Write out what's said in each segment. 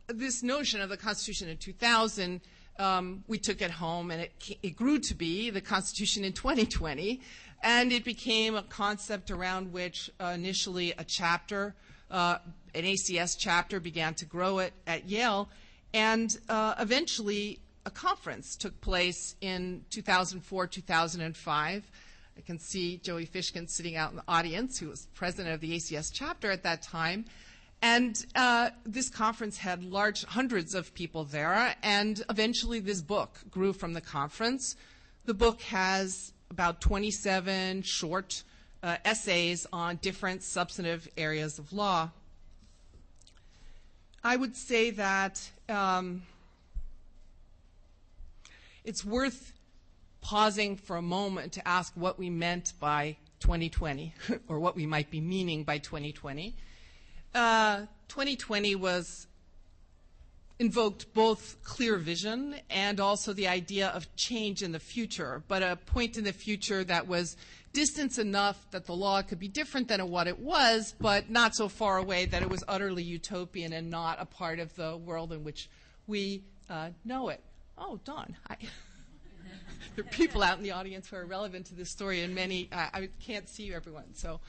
this notion of the Constitution in 2000, we took it home, and it grew to be the Constitution in 2020, and it became a concept around which initially a chapter, an ACS chapter, began to grow it at Yale, and eventually a conference took place in 2004, 2005. I can see Joey Fishkin sitting out in the audience, who was president of the ACS chapter at that time. And this conference had hundreds of people there, and eventually this book grew from the conference. The book has about 27 short essays on different substantive areas of law. I would say that it's worth pausing for a moment to ask what we meant by 2020, or what we might be meaning by 2020. 2020 invoked both clear vision and also the idea of change in the future, but a point in the future that was distant enough that the law could be different than what it was, but not so far away that it was utterly utopian and not a part of the world in which we know it. Oh, Dawn. There are people out in the audience who are relevant to this story, and many, I can't see you, everyone. So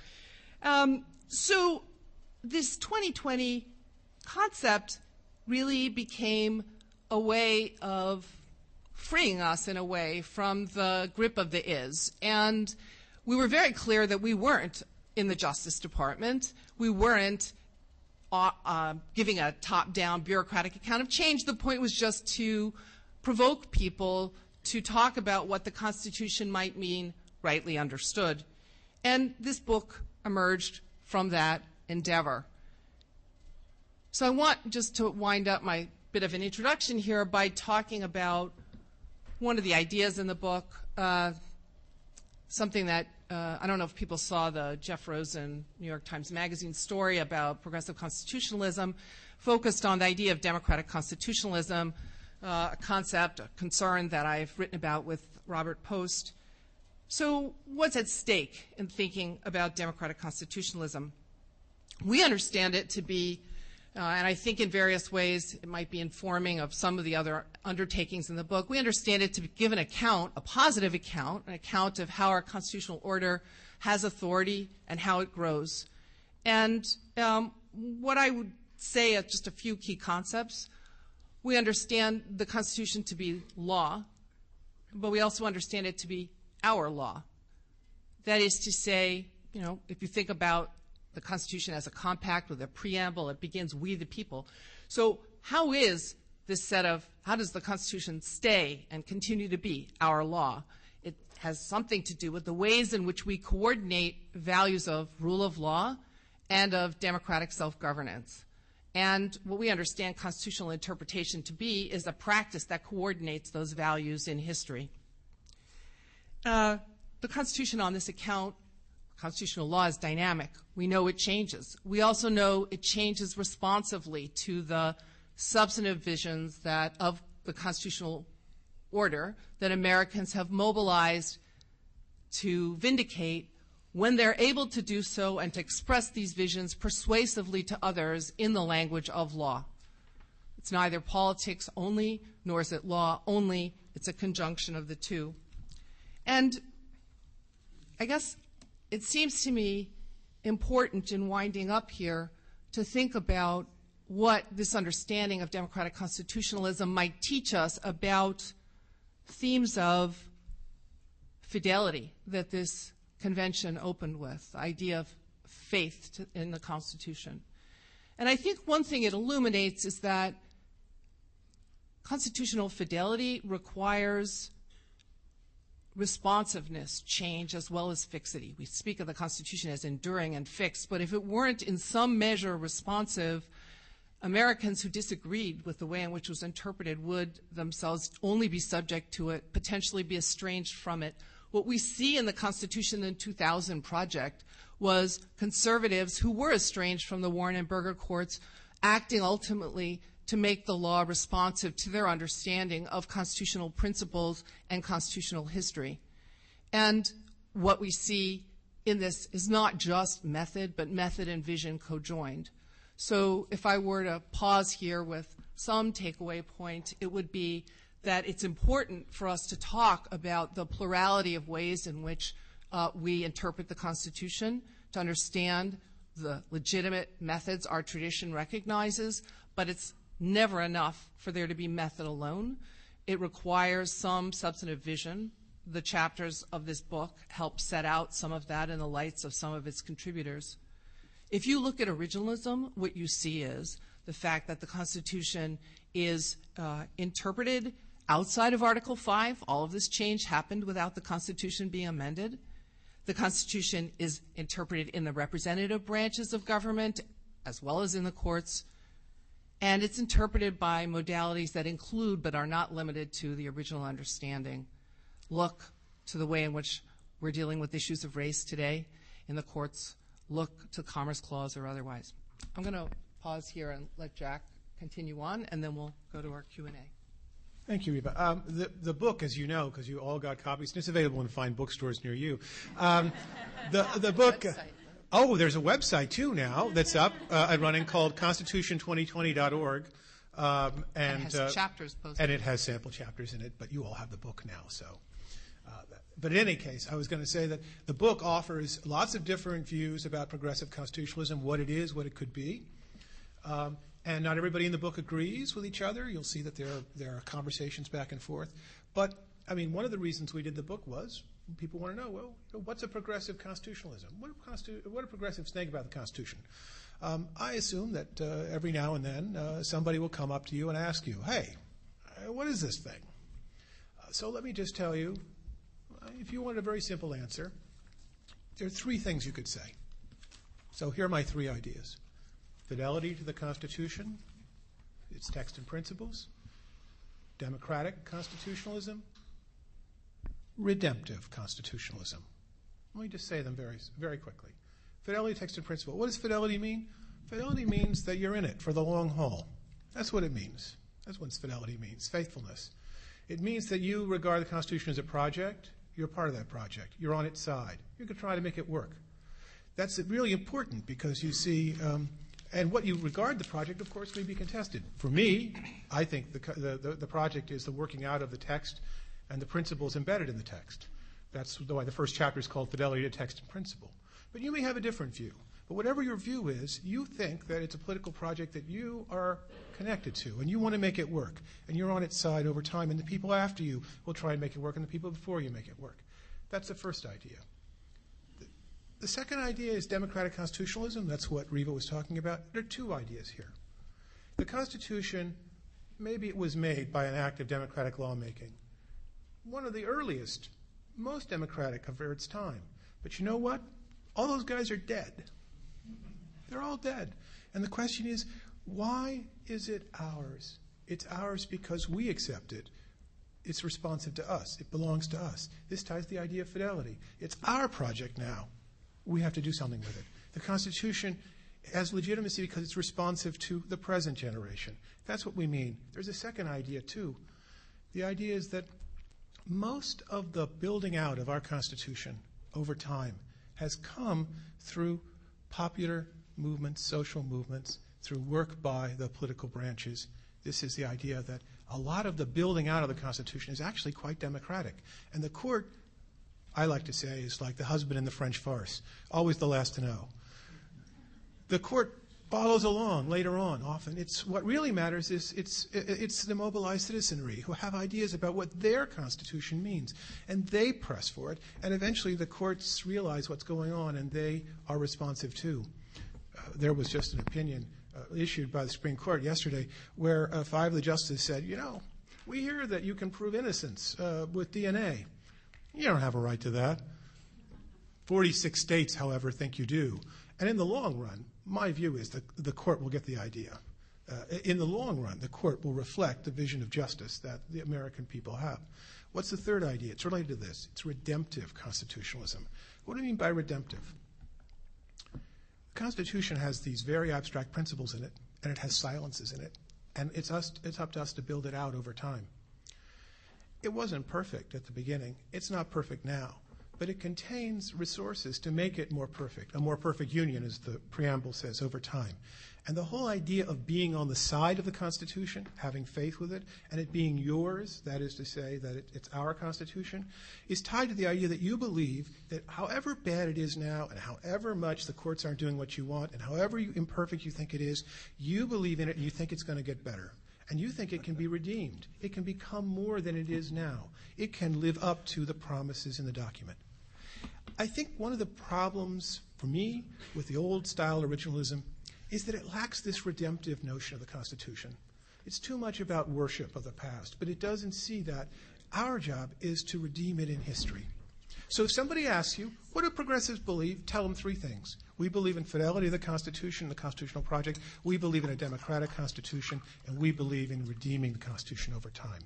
this 2020 concept really became a way of freeing us, in a way, from the grip of the is. And we were very clear that we weren't in the Justice Department. We weren't giving a top-down bureaucratic account of change. The point was just to provoke people to talk about what the Constitution might mean, rightly understood. And this book emerged from that endeavor. So I want just to wind up my bit of an introduction here by talking about one of the ideas in the book, something that I don't know if people saw the Jeff Rosen New York Times Magazine story about progressive constitutionalism, focused on the idea of democratic constitutionalism, a concept, a concern that I've written about with Robert Post. So what's at stake in thinking about democratic constitutionalism? We understand it to be, and I think in various ways it might be informing of some of the other undertakings in the book, we understand it to give an account, a positive account, an account of how our constitutional order has authority and how it grows. And what I would say are just a few key concepts. We understand the Constitution to be law, but we also understand it to be our law. That is to say, if you think about the Constitution as a compact with a preamble, it begins, we the people. So how does the Constitution stay and continue to be our law? It has something to do with the ways in which we coordinate values of rule of law and of democratic self-governance. And what we understand constitutional interpretation to be is a practice that coordinates those values in history. The Constitution on this account, constitutional law, is dynamic. We know it changes. We also know it changes responsively to the substantive visions of the constitutional order that Americans have mobilized to vindicate when they're able to do so and to express these visions persuasively to others in the language of law. It's neither politics only, nor is it law only. It's a conjunction of the two. And I guess it seems to me important in winding up here to think about what this understanding of democratic constitutionalism might teach us about themes of fidelity that this convention opened with, the idea of faith in the Constitution. And I think one thing it illuminates is that constitutional fidelity requires responsiveness, change, as well as fixity. We speak of the Constitution as enduring and fixed, but if it weren't in some measure responsive, Americans who disagreed with the way in which it was interpreted would themselves only be subject to it, potentially be estranged from it. What we see in the Constitution in 2000 project was conservatives who were estranged from the Warren and Burger courts acting ultimately to make the law responsive to their understanding of constitutional principles and constitutional history. And what we see in this is not just method, but method and vision co-joined. So if I were to pause here with some takeaway point, it would be that it's important for us to talk about the plurality of ways in which we interpret the Constitution, to understand the legitimate methods our tradition recognizes, but it's never enough for there to be method alone. It requires some substantive vision. The chapters of this book help set out some of that in the lights of some of its contributors. If you look at originalism, what you see is the fact that the Constitution is interpreted outside of Article 5. All of this change happened without the Constitution being amended. The Constitution is interpreted in the representative branches of government as well as in the courts, and it's interpreted by modalities that include but are not limited to the original understanding. Look to the way in which we're dealing with issues of race today in the courts. Look to the Commerce Clause or otherwise. I'm going to pause here and let Jack continue on, and then we'll go to our Q&A. Thank you, Reba. The book, as you know, because you all got copies, and it's available in fine bookstores near you. The book. Oh, there's a website too now that's up and running called Constitution2020.org. And it has chapters posted. And it has sample chapters in it, but you all have the book now, so. But in any case, I was going to say that the book offers lots of different views about progressive constitutionalism, what it is, what it could be. And not everybody in the book agrees with each other. You'll see that there are conversations back and forth. But, I mean, one of the reasons we did the book was people want to know, well, what's a progressive constitutionalism? What do progressives think about the Constitution? I assume that every now and then somebody will come up to you and ask you, hey, what is this thing? So let me just tell you, if you want a very simple answer, there are three things you could say. So here are my three ideas. Fidelity to the Constitution, its text and principles, democratic constitutionalism, redemptive constitutionalism. Let me just say them very, very quickly. Fidelity, text, and principle. What does fidelity mean? Fidelity means that you're in it for the long haul. That's what it means. That's what fidelity means, faithfulness. It means that you regard the Constitution as a project. You're part of that project. You're on its side. You can try to make it work. That's really important because you see, and what you regard the project, of course, may be contested. For me, I think the project is the working out of the text and the principles embedded in the text. That's why the first chapter is called Fidelity to Text and Principle. But you may have a different view. But whatever your view is, you think that it's a political project that you are connected to, and you want to make it work, and you're on its side over time, and the people after you will try and make it work, and the people before you make it work. That's the first idea. The second idea is democratic constitutionalism. That's what Reva was talking about. There are two ideas here. The Constitution, maybe it was made by an act of democratic lawmaking. One of the earliest, most democratic of its time. But you know what? All those guys are dead. They're all dead. And the question is, why is it ours? It's ours because we accept it. It's responsive to us. It belongs to us. This ties the idea of fidelity. It's our project now. We have to do something with it. The Constitution has legitimacy because it's responsive to the present generation. That's what we mean. There's a second idea, too. The idea is that most of the building out of our Constitution over time has come through popular movements, social movements, through work by the political branches. This is the idea that a lot of the building out of the Constitution is actually quite democratic. And the court, I like to say, is like the husband in the French farce, always the last to know. The court follows along later on often. It's what really matters is it's the mobilized citizenry who have ideas about what their Constitution means, and they press for it, and eventually the courts realize what's going on, and they are responsive too. There was just an opinion issued by the Supreme Court yesterday where 5 of the justices said, you know, we hear that you can prove innocence with DNA. You don't have a right to that. 46 states, however, think you do. And in the long run, my view is that the court will get the idea. In the long run, the court will reflect the vision of justice that the American people have. What's the third idea? It's related to this. It's redemptive constitutionalism. What do I mean by redemptive? The Constitution has these very abstract principles in it, and it has silences in it, and it's up to us to build it out over time. It wasn't perfect at the beginning. It's not perfect now. but it contains resources to make it more perfect, a more perfect union, as the preamble says, over time. And the whole idea of being on the side of the Constitution, having faith with it, and it being yours, that is to say that it's our Constitution, is tied to the idea that you believe that however bad it is now and however much the courts aren't doing what you want and however imperfect you think it is, you believe in it and you think it's going to get better. And you think it can be redeemed. It can become more than it is now. It can live up to the promises in the document. I think one of the problems for me with the old-style originalism is that it lacks this redemptive notion of the Constitution. It's too much about worship of the past, but it doesn't see that our job is to redeem it in history. So if somebody asks you, what do progressives believe? Tell them three things. We believe in fidelity of the Constitution, the constitutional project. We believe in a democratic Constitution, and we believe in redeeming the Constitution over time.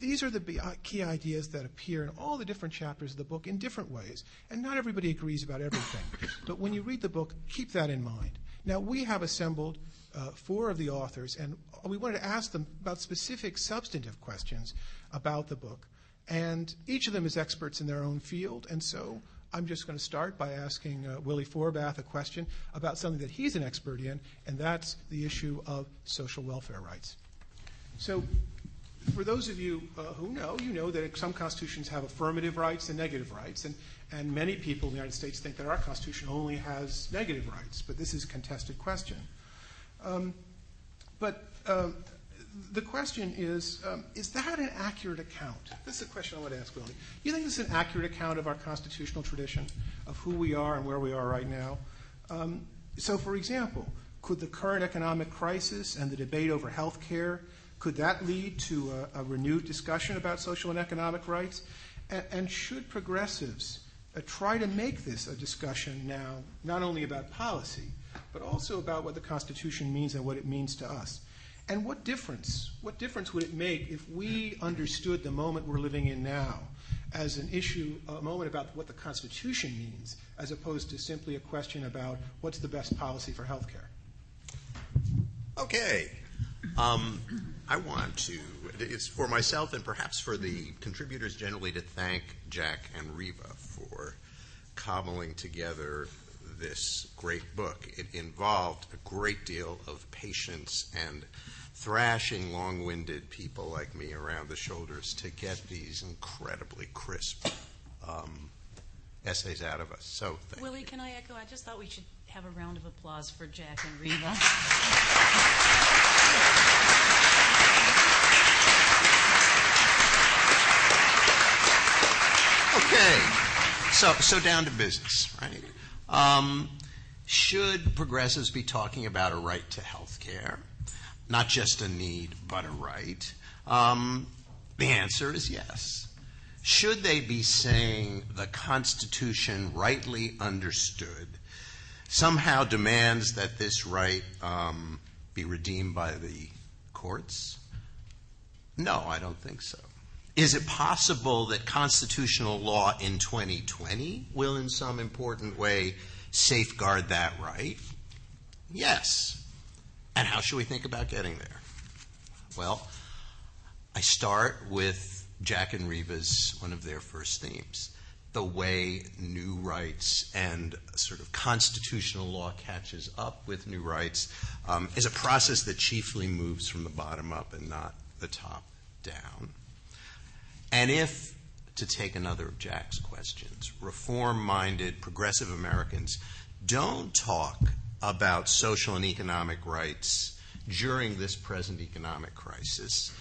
These are the key ideas that appear in all the different chapters of the book in different ways, and not everybody agrees about everything. But when you read the book, keep that in mind. Now, we have assembled 4 of the authors, and we wanted to ask them about specific substantive questions about the book. And each of them is experts in their own field, and so I'm just going to start by asking Willie Forbath a question about something that he's an expert in, and that's the issue of social welfare rights. So for those of you who know, you know that some constitutions have affirmative rights and negative rights, and many people in the United States think that our Constitution only has negative rights, but this is a contested question. The question is that an accurate account? This is a question I want to ask Willie. Do you think this is an accurate account of our constitutional tradition, of who we are and where we are right now? So, for example, could the current economic crisis and the debate over health care, could that lead to a renewed discussion about social and economic rights? And should progressives try to make this a discussion now, not only about policy, but also about what the Constitution means and what it means to us? And what difference would it make if we understood the moment we're living in now as an issue, a moment about what the Constitution means, as opposed to simply a question about what's the best policy for health care? Okay. I want to, it's for myself and perhaps for the contributors generally, to thank Jack and Riva for cobbling together this great book. It involved a great deal of patience and thrashing long-winded people like me around the shoulders to get these incredibly crisp essays out of us. So thank Willie, you. Can I echo? I just thought we should have a round of applause for Jack and Riva. Okay, so down to business, right? Should progressives be talking about a right to health care? Not just a need, but a right? The answer is yes. Should they be saying the Constitution, rightly understood, somehow demands that this right be redeemed by the courts? No, I don't think so. Is it possible that constitutional law in 2020 will in some important way safeguard that right? Yes. And how should we think about getting there? Well, I start with Jack and Riva's, one of their first themes, the way new rights and sort of constitutional law catches up with new rights is a process that chiefly moves from the bottom up and not the top down. And if, to take another of Jack's questions, reform-minded progressive Americans don't talk about social and economic rights during this present economic crisis,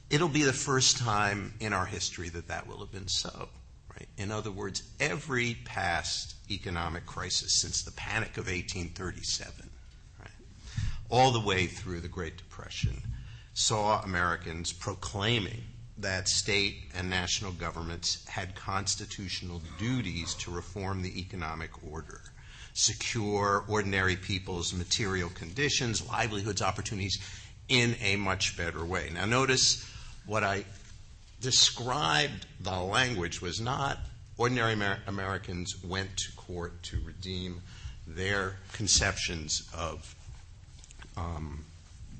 it'll be the first time in our history that that will have been so. Right? In other words, every past economic crisis since the Panic of 1837, right, all the way through the Great Depression, saw Americans proclaiming that state and national governments had constitutional duties to reform the economic order, secure ordinary people's material conditions, livelihoods, opportunities in a much better way. Now notice what I described, the language was not ordinary Americans went to court to redeem their conceptions of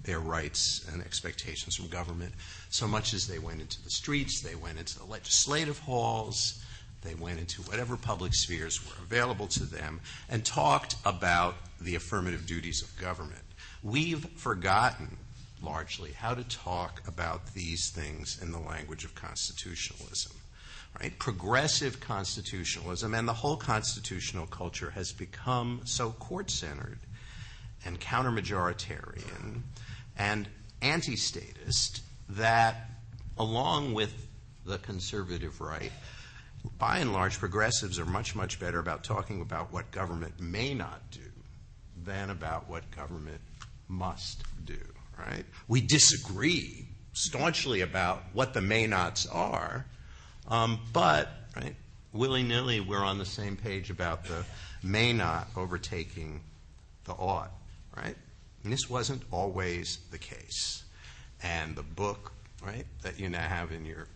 their rights and expectations from government, so much as they went into the streets, they went into the legislative halls, They went into whatever public spheres were available to them and talked about the affirmative duties of government. We've forgotten, largely, how to talk about these things in the language of constitutionalism. Right? Progressive constitutionalism and the whole constitutional culture has become so court-centered and counter-majoritarian and anti-statist that, along with the conservative right, by and large, progressives are much, much better about talking about what government may not do than about what government must do, right? We disagree staunchly about what the may-nots are, but, right, willy-nilly we're on the same page about the may-not overtaking the ought, right? And this wasn't always the case. And the book, right, that you now have in your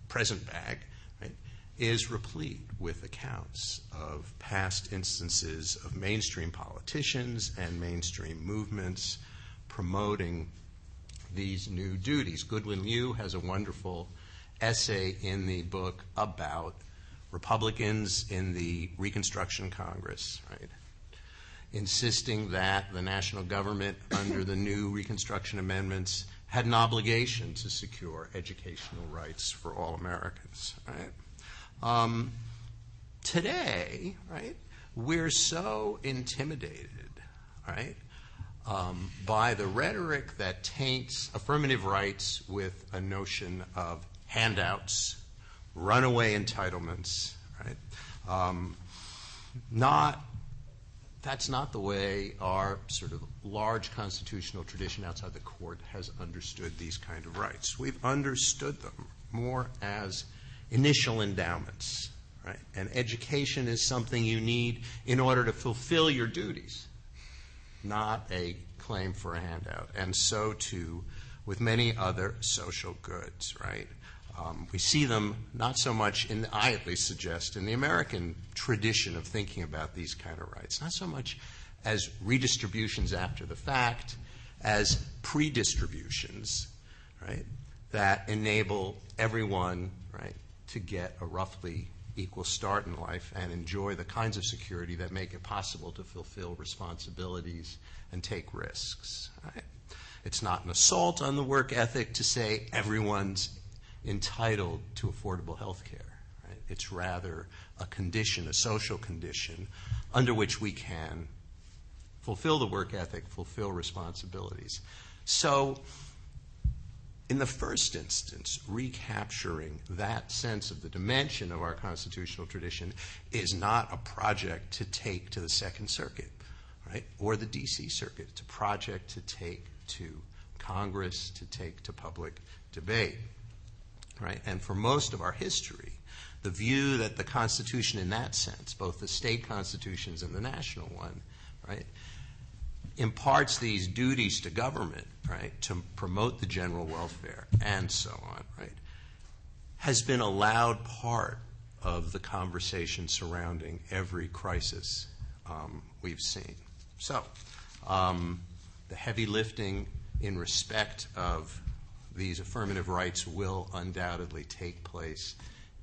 present bag, right, is replete with accounts of past instances of mainstream politicians and mainstream movements promoting these new duties. Goodwin Liu has a wonderful essay in the book about Republicans in the Reconstruction Congress, right, insisting that the national government, under the new Reconstruction amendments, had an obligation to secure educational rights for all Americans, right? Today, right, we're so intimidated, right, by the rhetoric that taints affirmative rights with a notion of handouts, runaway entitlements, right? That's not the way our sort of large constitutional tradition outside the court has understood these kind of rights. We've understood them more as initial endowments, right? And education is something you need in order to fulfill your duties, not a claim for a handout. And so, too, with many other social goods, right? We see them not so much I at least suggest, in the American tradition of thinking about these kind of rights, not so much as redistributions after the fact, as pre-distributions, right, that enable everyone, right, to get a roughly equal start in life and enjoy the kinds of security that make it possible to fulfill responsibilities and take risks, right? It's not an assault on the work ethic to say everyone's entitled to affordable health care. Right? It's rather a condition, a social condition, under which we can fulfill the work ethic, fulfill responsibilities. So, in the first instance, recapturing that sense of the dimension of our constitutional tradition is not a project to take to the Second Circuit, right, or the D.C. Circuit. It's a project to take to Congress, to take to public debate. Right? And for most of our history, the view that the Constitution in that sense, both the state constitutions and the national one, right, imparts these duties to government, right, to promote the general welfare and so on, right, has been a loud part of the conversation surrounding every crisis we've seen. So, the heavy lifting in respect of these affirmative rights will undoubtedly take place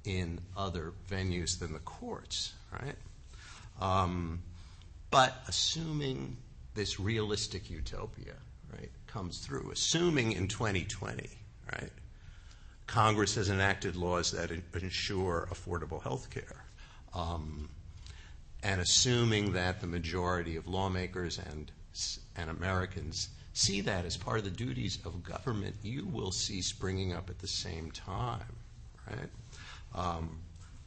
in other venues than the courts, right? But assuming this realistic utopia, right, comes through, assuming in 2020, right, Congress has enacted laws that ensure affordable health care, and assuming that the majority of lawmakers and Americans see that as part of the duties of government, you will see springing up at the same time, right,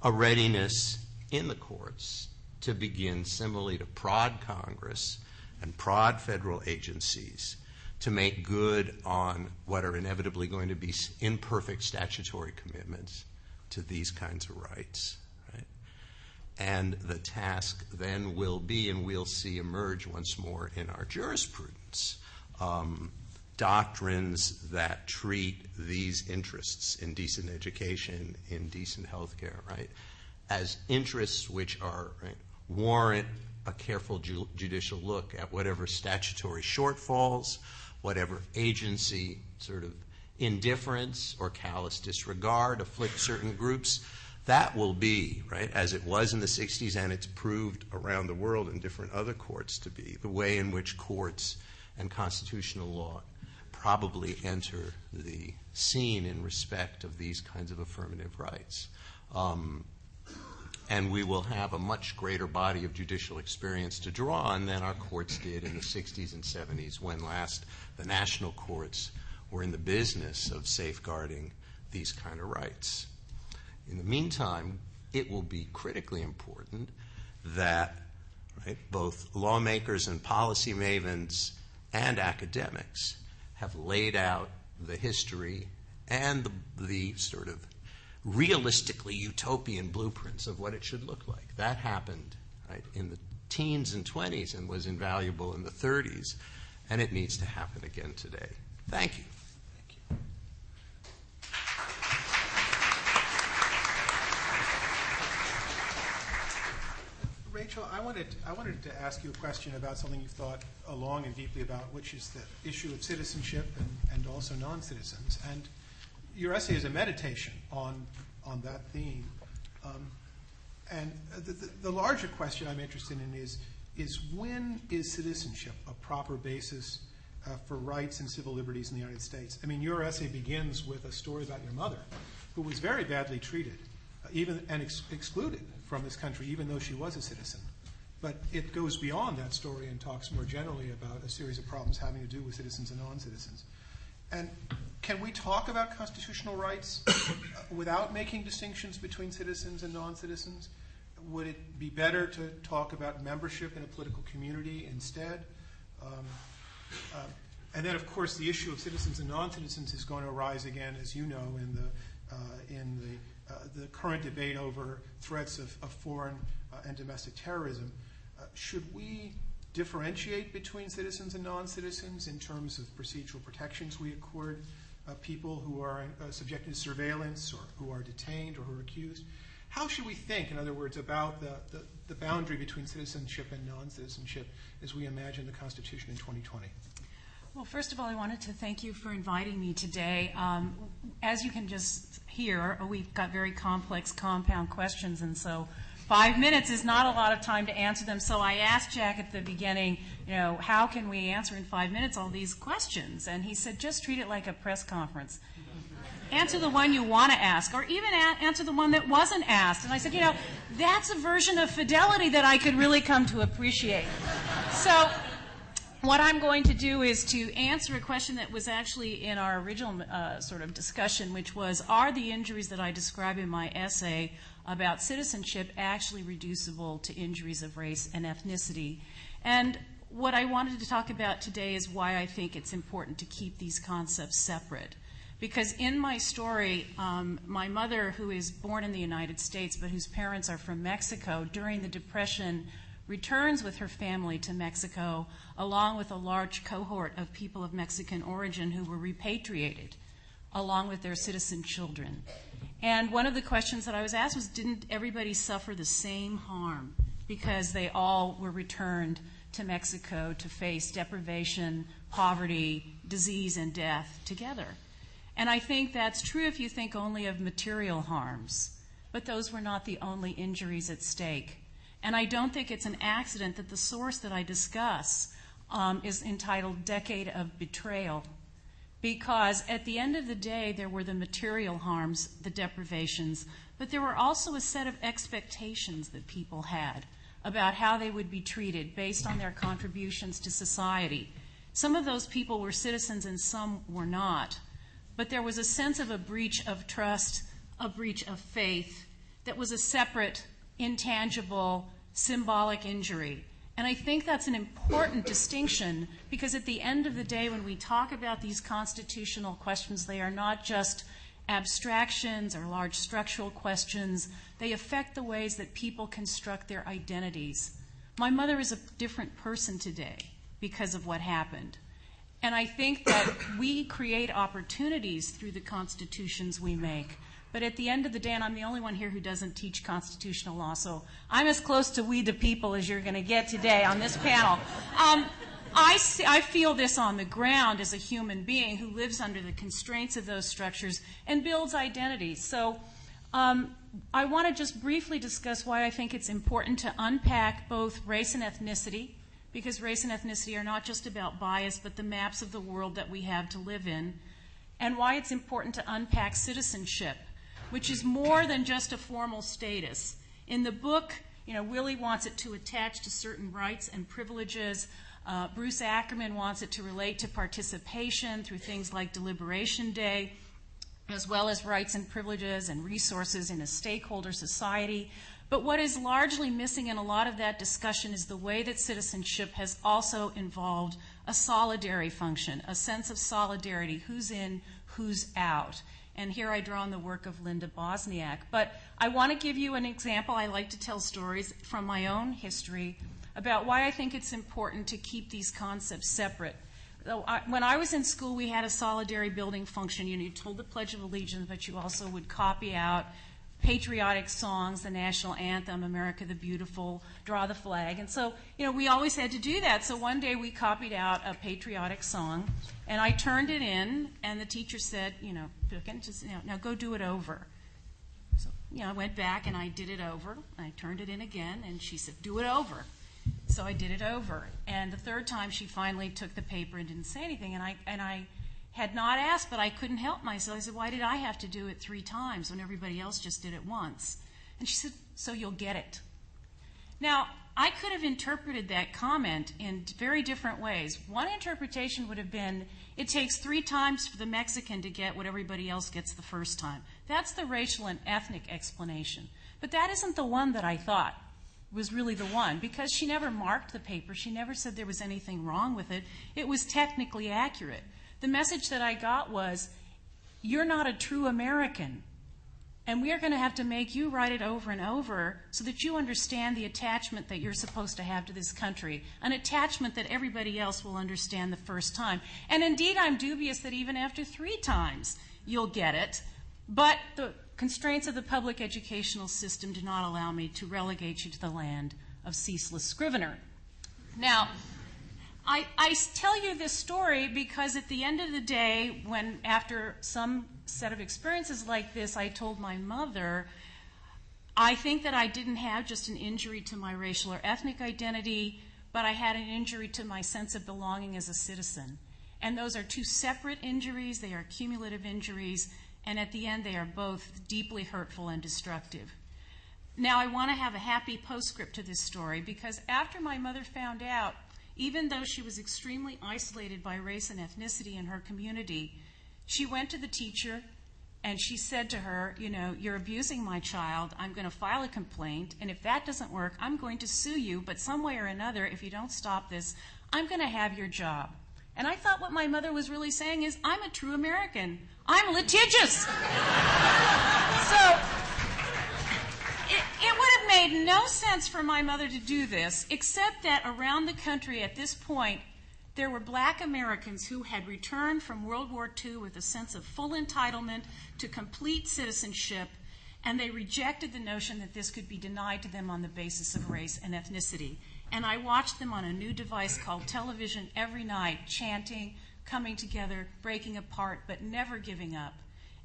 a readiness in the courts to begin similarly to prod Congress and prod federal agencies to make good on what are inevitably going to be imperfect statutory commitments to these kinds of rights, right? And the task then will be, and we'll see emerge once more in our jurisprudence, doctrines that treat these interests in decent education, in decent health care, right, as interests which are, right, warrant a careful judicial look at whatever statutory shortfalls, whatever agency sort of indifference or callous disregard afflict certain groups, That will be, right, as it was in the 60s and it's proved around the world in different other courts to be, the way in which courts and constitutional law probably enter the scene in respect of these kinds of affirmative rights. And we will have a much greater body of judicial experience to draw on than our courts did in the 60s and 70s when last the national courts were in the business of safeguarding these kind of rights. In the meantime, it will be critically important that, right, both lawmakers and policy mavens and academics have laid out the history and the sort of realistically utopian blueprints of what it should look like. That happened, right, in the teens and 20s and was invaluable in the 30s, and it needs to happen again today. Thank you. Rachel, I wanted to ask you a question about something you've thought long and deeply about, which is the issue of citizenship and also non-citizens. And your essay is a meditation on that theme. And the larger question I'm interested in is when is citizenship a proper basis for rights and civil liberties in the United States? I mean, your essay begins with a story about your mother, who was very badly treated, excluded from this country, even though she was a citizen. But it goes beyond that story and talks more generally about a series of problems having to do with citizens and non-citizens. And can we talk about constitutional rights without making distinctions between citizens and non-citizens? Would it be better to talk about membership in a political community instead? And then, of course, the issue of citizens and non-citizens is going to arise again, as you know, in the current debate over threats of foreign and domestic terrorism. Should we differentiate between citizens and non-citizens in terms of procedural protections we accord people who are subjected to surveillance or who are detained or who are accused? How should we think, in other words, about the boundary between citizenship and non-citizenship as we imagine the Constitution in 2020? Well, first of all, I wanted to thank you for inviting me today. As you can just hear, we've got very complex, compound questions, and so 5 minutes is not a lot of time to answer them. So I asked Jack at the beginning, how can we answer in 5 minutes all these questions? And he said, just treat it like a press conference. Answer the one you want to ask, or even answer the one that wasn't asked. And I said, that's a version of fidelity that I could really come to appreciate. So what I'm going to do is to answer a question that was actually in our original sort of discussion, which was, are the injuries that I describe in my essay about citizenship actually reducible to injuries of race and ethnicity? And what I wanted to talk about today is why I think it's important to keep these concepts separate. Because in my story, my mother, who is born in the United States but whose parents are from Mexico, during the Depression returns with her family to Mexico, along with a large cohort of people of Mexican origin who were repatriated, along with their citizen children. And one of the questions that I was asked was, didn't everybody suffer the same harm because they all were returned to Mexico to face deprivation, poverty, disease, and death together? And I think that's true if you think only of material harms, but those were not the only injuries at stake. And I don't think it's an accident that the source that I discuss is entitled Decade of Betrayal, because at the end of the day, there were the material harms, the deprivations, but there were also a set of expectations that people had about how they would be treated based on their contributions to society. Some of those people were citizens and some were not, but there was a sense of a breach of trust, a breach of faith, that was a separate, intangible, symbolic injury. And I think that's an important distinction, because at the end of the day, when we talk about these constitutional questions, they are not just abstractions or large structural questions. They affect the ways that people construct their identities. My mother is a different person today because of what happened. And I think that we create opportunities through the constitutions we make. But at the end of the day, and I'm the only one here who doesn't teach constitutional law, so I'm as close to we the people as you're going to get today on this panel. I feel this on the ground as a human being who lives under the constraints of those structures and builds identities. So I want to just briefly discuss why I think it's important to unpack both race and ethnicity, because race and ethnicity are not just about bias, but the maps of the world that we have to live in, and why it's important to unpack citizenship, which is more than just a formal status. In the book, Willie wants it to attach to certain rights and privileges. Bruce Ackerman wants it to relate to participation through things like Deliberation Day, as well as rights and privileges and resources in a stakeholder society. But what is largely missing in a lot of that discussion is the way that citizenship has also involved a solidary function, a sense of solidarity, who's in, who's out. And here I draw on the work of Linda Bosniak. But I want to give you an example. I like to tell stories from my own history about why I think it's important to keep these concepts separate. When I was in school, we had a solidary building function. You told the Pledge of Allegiance, but you also would copy out patriotic songs, the national anthem, America the Beautiful, draw the flag. And so, we always had to do that. So one day we copied out a patriotic song, and I turned it in, and the teacher said, now go do it over. So, I went back and I did it over. I turned it in again, and she said, do it over. So I did it over. And the third time she finally took the paper and didn't say anything, and I had not asked, but I couldn't help myself. I said, why did I have to do it 3 times when everybody else just did it once? And she said, so you'll get it. Now, I could have interpreted that comment in very different ways. One interpretation would have been, it takes 3 times for the Mexican to get what everybody else gets the first time. That's the racial and ethnic explanation. But that isn't the one that I thought was really the one, because she never marked the paper. She never said there was anything wrong with it. It was technically accurate. The message that I got was, you're not a true American, and we are going to have to make you write it over and over so that you understand the attachment that you're supposed to have to this country, an attachment that everybody else will understand the first time. And indeed, I'm dubious that even after 3 times you'll get it, but the constraints of the public educational system do not allow me to relegate you to the land of ceaseless scrivener. Now, I tell you this story because at the end of the day, when after some set of experiences like this, I told my mother, I think that I didn't have just an injury to my racial or ethnic identity, but I had an injury to my sense of belonging as a citizen. And those are 2 separate injuries. They are cumulative injuries. And at the end, they are both deeply hurtful and destructive. Now, I want to have a happy postscript to this story, because after my mother found out, even though she was extremely isolated by race and ethnicity in her community, she went to the teacher and she said to her, you're abusing my child. I'm going to file a complaint, and if that doesn't work, I'm going to sue you, but some way or another, if you don't stop this, I'm going to have your job. And I thought what my mother was really saying is, I'm a true American. I'm litigious. So it would have made no sense for my mother to do this, except that around the country at this point, there were black Americans who had returned from World War II with a sense of full entitlement to complete citizenship, and they rejected the notion that this could be denied to them on the basis of race and ethnicity. And I watched them on a new device called television every night, chanting, coming together, breaking apart, but never giving up.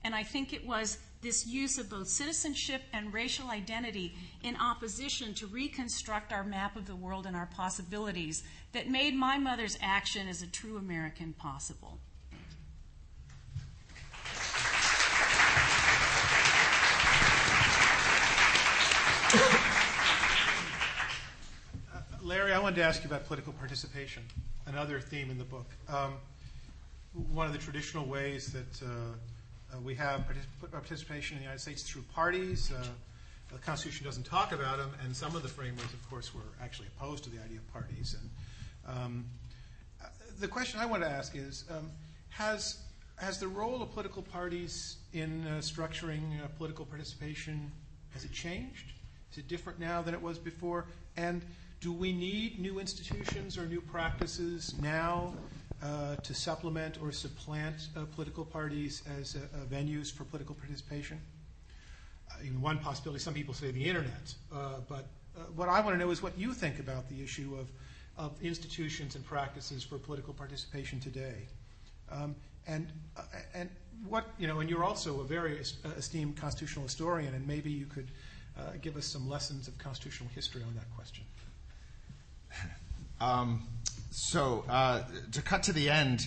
And I think it was this use of both citizenship and racial identity in opposition to reconstruct our map of the world and our possibilities that made my mother's action as a true American possible. Larry, I wanted to ask you about political participation, another theme in the book. One of the traditional ways that we have participation in the United States through parties. The Constitution doesn't talk about them, and some of the framers, of course, were actually opposed to the idea of parties. And the question I want to ask is, has the role of political parties in structuring political participation, has it changed? Is it different now than it was before? And do we need new institutions or new practices now to supplement or supplant political parties as venues for political participation? One possibility, some people say the internet, but what I want to know is what you think about the issue of institutions and practices for political participation today. And and you're also a very esteemed constitutional historian, and maybe you could give us some lessons of constitutional history on that question. To cut to the end,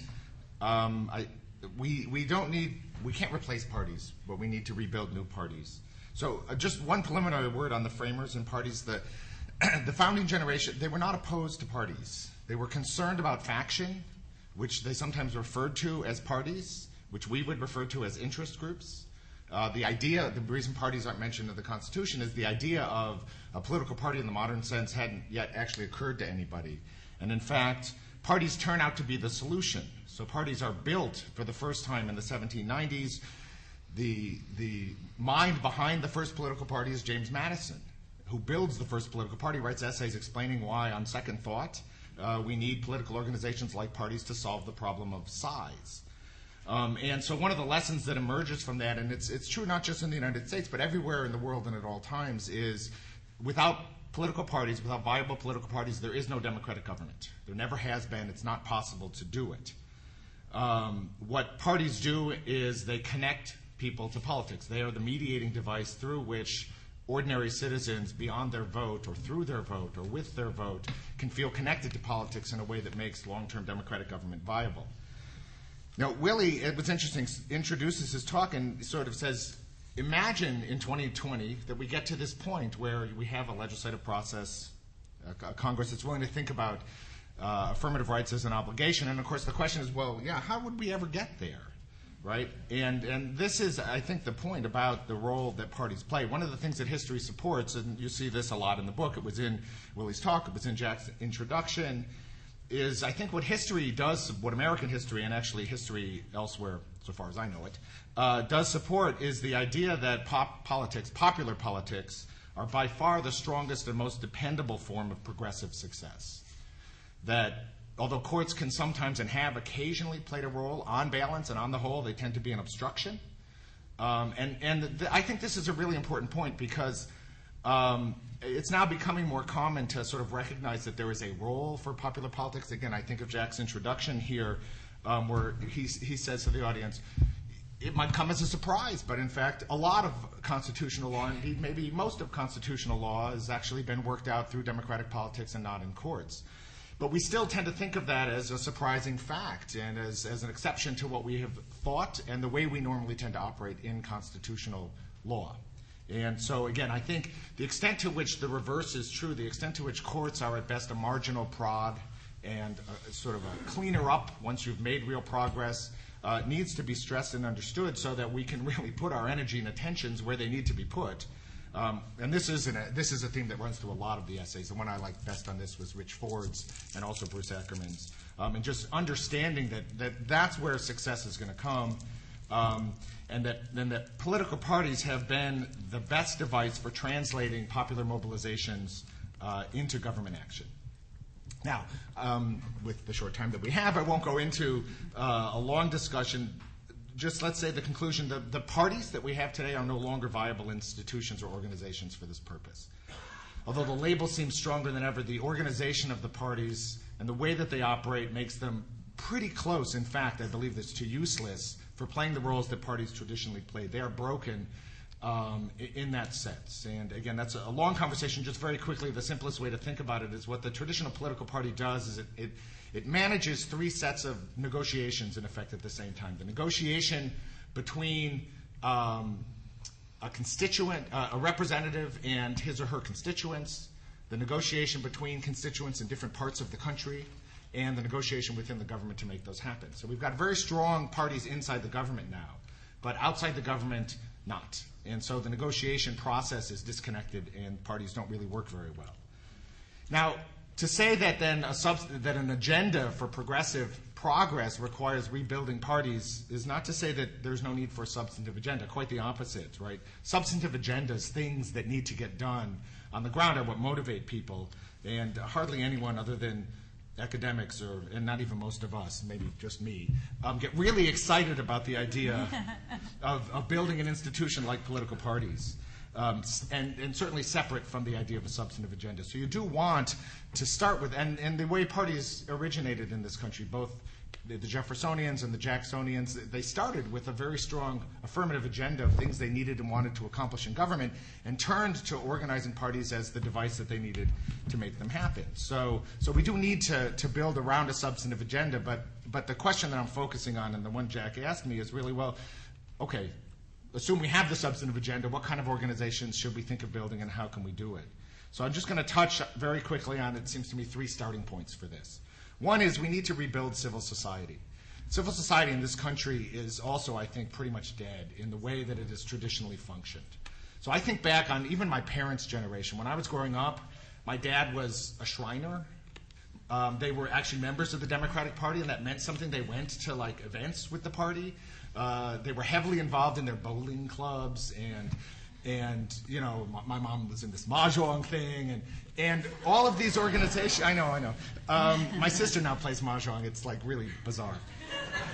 we can't replace parties, but we need to rebuild new parties. So just one preliminary word on the framers and parties. The founding generation, they were not opposed to parties. They were concerned about faction, which they sometimes referred to as parties, which we would refer to as interest groups. The reason parties aren't mentioned in the Constitution is the idea of a political party in the modern sense hadn't yet actually occurred to anybody. And in fact, parties turn out to be the solution. So parties are built for the first time in the 1790s. The mind behind the first political party is James Madison, who builds the first political party, writes essays explaining why, on second thought, we need political organizations like parties to solve the problem of size. And so one of the lessons that emerges from that, and it's true not just in the United States, but everywhere in the world and at all times, is without political parties, without viable political parties, there is no democratic government. There never has been. It's not possible to do it. What parties do is they connect people to politics. They are the mediating device through which ordinary citizens, beyond their vote or through their vote or with their vote, can feel connected to politics in a way that makes long-term democratic government viable. Now, Willie, it was interesting, introduces his talk and sort of says, imagine in 2020 that we get to this point where we have a legislative process, a Congress that's willing to think about affirmative rights as an obligation. And, of course, the question is, well, yeah, how would we ever get there, right? And this is, I think, the point about the role that parties play. One of the things that history supports, and you see this a lot in the book, it was in Willie's talk, it was in Jack's introduction, is I think what history does, what American history and actually history elsewhere, so far as I know it, does support is the idea that popular politics, are by far the strongest and most dependable form of progressive success. That although courts can sometimes and have occasionally played a role, on balance and on the whole, they tend to be an obstruction. I think this is a really important point because it's now becoming more common to sort of recognize that there is a role for popular politics. Again, I think of Jack's introduction here where he says to the audience, it might come as a surprise, but in fact, a lot of constitutional law, indeed maybe most of constitutional law, has actually been worked out through democratic politics and not in courts. But we still tend to think of that as a surprising fact and as an exception to what we have thought and the way we normally tend to operate in constitutional law. And so, again, I think the extent to which the reverse is true, the extent to which courts are at best a marginal prod and sort of a cleaner up once you've made real progress, needs to be stressed and understood so that we can really put our energy and attentions where they need to be put. And this is a theme that runs through a lot of the essays. The one I liked best on this was Rich Ford's and also Bruce Ackerman's. And just understanding that's where success is going to come. And that political parties have been the best device for translating popular mobilizations into government action. Now, with the short time that we have, I won't go into a long discussion. Just let's say the conclusion, the parties that we have today are no longer viable institutions or organizations for this purpose. Although the label seems stronger than ever, the organization of the parties and the way that they operate makes them pretty close. In fact, I believe that's too useless for playing the roles that parties traditionally played. They are broken in that sense. And again, that's a long conversation. Just very quickly, the simplest way to think about it is what the traditional political party does is it manages three sets of negotiations, in effect, at the same time. The negotiation between a constituent, a representative and his or her constituents, the negotiation between constituents in different parts of the country, and the negotiation within the government to make those happen. So we've got very strong parties inside the government now, but outside the government, not. And so the negotiation process is disconnected and parties don't really work very well. Now, to say that then that an agenda for progressive progress requires rebuilding parties is not to say that there's no need for a substantive agenda. Quite the opposite, right? Substantive agendas, things that need to get done on the ground, are what motivate people, and hardly anyone other than academics, and not even most of us, maybe just me, get really excited about the idea of building an institution like political parties, and certainly separate from the idea of a substantive agenda. So you do want to start with, and the way parties originated in this country, both the Jeffersonians and the Jacksonians, they started with a very strong affirmative agenda of things they needed and wanted to accomplish in government, and turned to organizing parties as the device that they needed to make them happen. So we do need to build around a substantive agenda, but the question that I'm focusing on, and the one Jack asked me, is really, well, okay, assume we have the substantive agenda, what kind of organizations should we think of building and how can we do it? So I'm just going to touch very quickly on, it seems to me, 3 starting points for this. One is we need to rebuild civil society. Civil society in this country is also, I think, pretty much dead in the way that it has traditionally functioned. So I think back on even my parents' generation. When I was growing up, my dad was a Shriner. They were actually members of the Democratic Party, and that meant something. They went to like events with the party. They were heavily involved in their bowling clubs, and you know, my mom was in this mahjong thing, and all of these organizations. I know. My sister now plays mahjong. It's like really bizarre.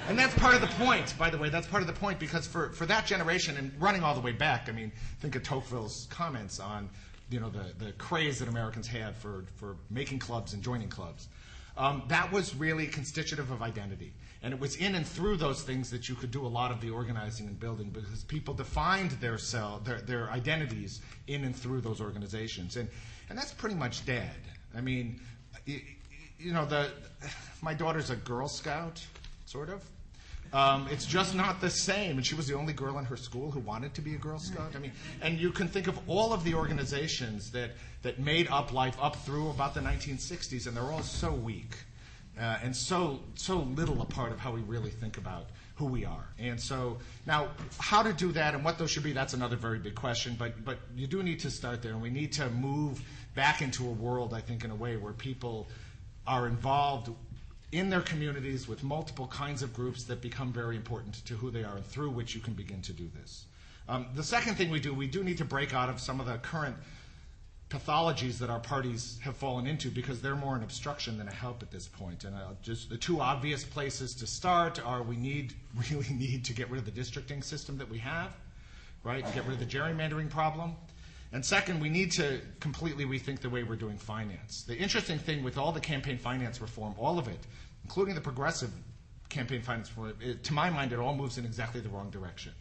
And that's part of the point, by the way. That's part of the point, because for that generation, and running all the way back, I mean, think of Tocqueville's comments on, you know, the craze that Americans had for making clubs and joining clubs. That was really constitutive of identity. And it was in and through those things that you could do a lot of the organizing and building, because people defined their identities in and through those organizations. And that's pretty much dead. I mean, you know, my daughter's a Girl Scout, sort of. It's just not the same. And she was the only girl in her school who wanted to be a Girl Scout. I mean, and you can think of all of the organizations that made up life up through about the 1960s, and they're all so weak and so little a part of how we really think about who we are. And so now, how to do that and what those should be, that's another very big question. But you do need to start there, and we need to move back into a world, I think, in a way where people are involved in their communities with multiple kinds of groups that become very important to who they are, and through which you can begin to do this. The second thing we do need to break out of some of the current pathologies that our parties have fallen into, because they're more an obstruction than a help at this point. And just the 2 obvious places to start are we really need to get rid of the districting system that we have, right? Get rid of the gerrymandering problem. And second, we need to completely rethink the way we're doing finance. The interesting thing with all the campaign finance reform, all of it, including the progressive campaign finance reform, to my mind, it all moves in exactly the wrong direction.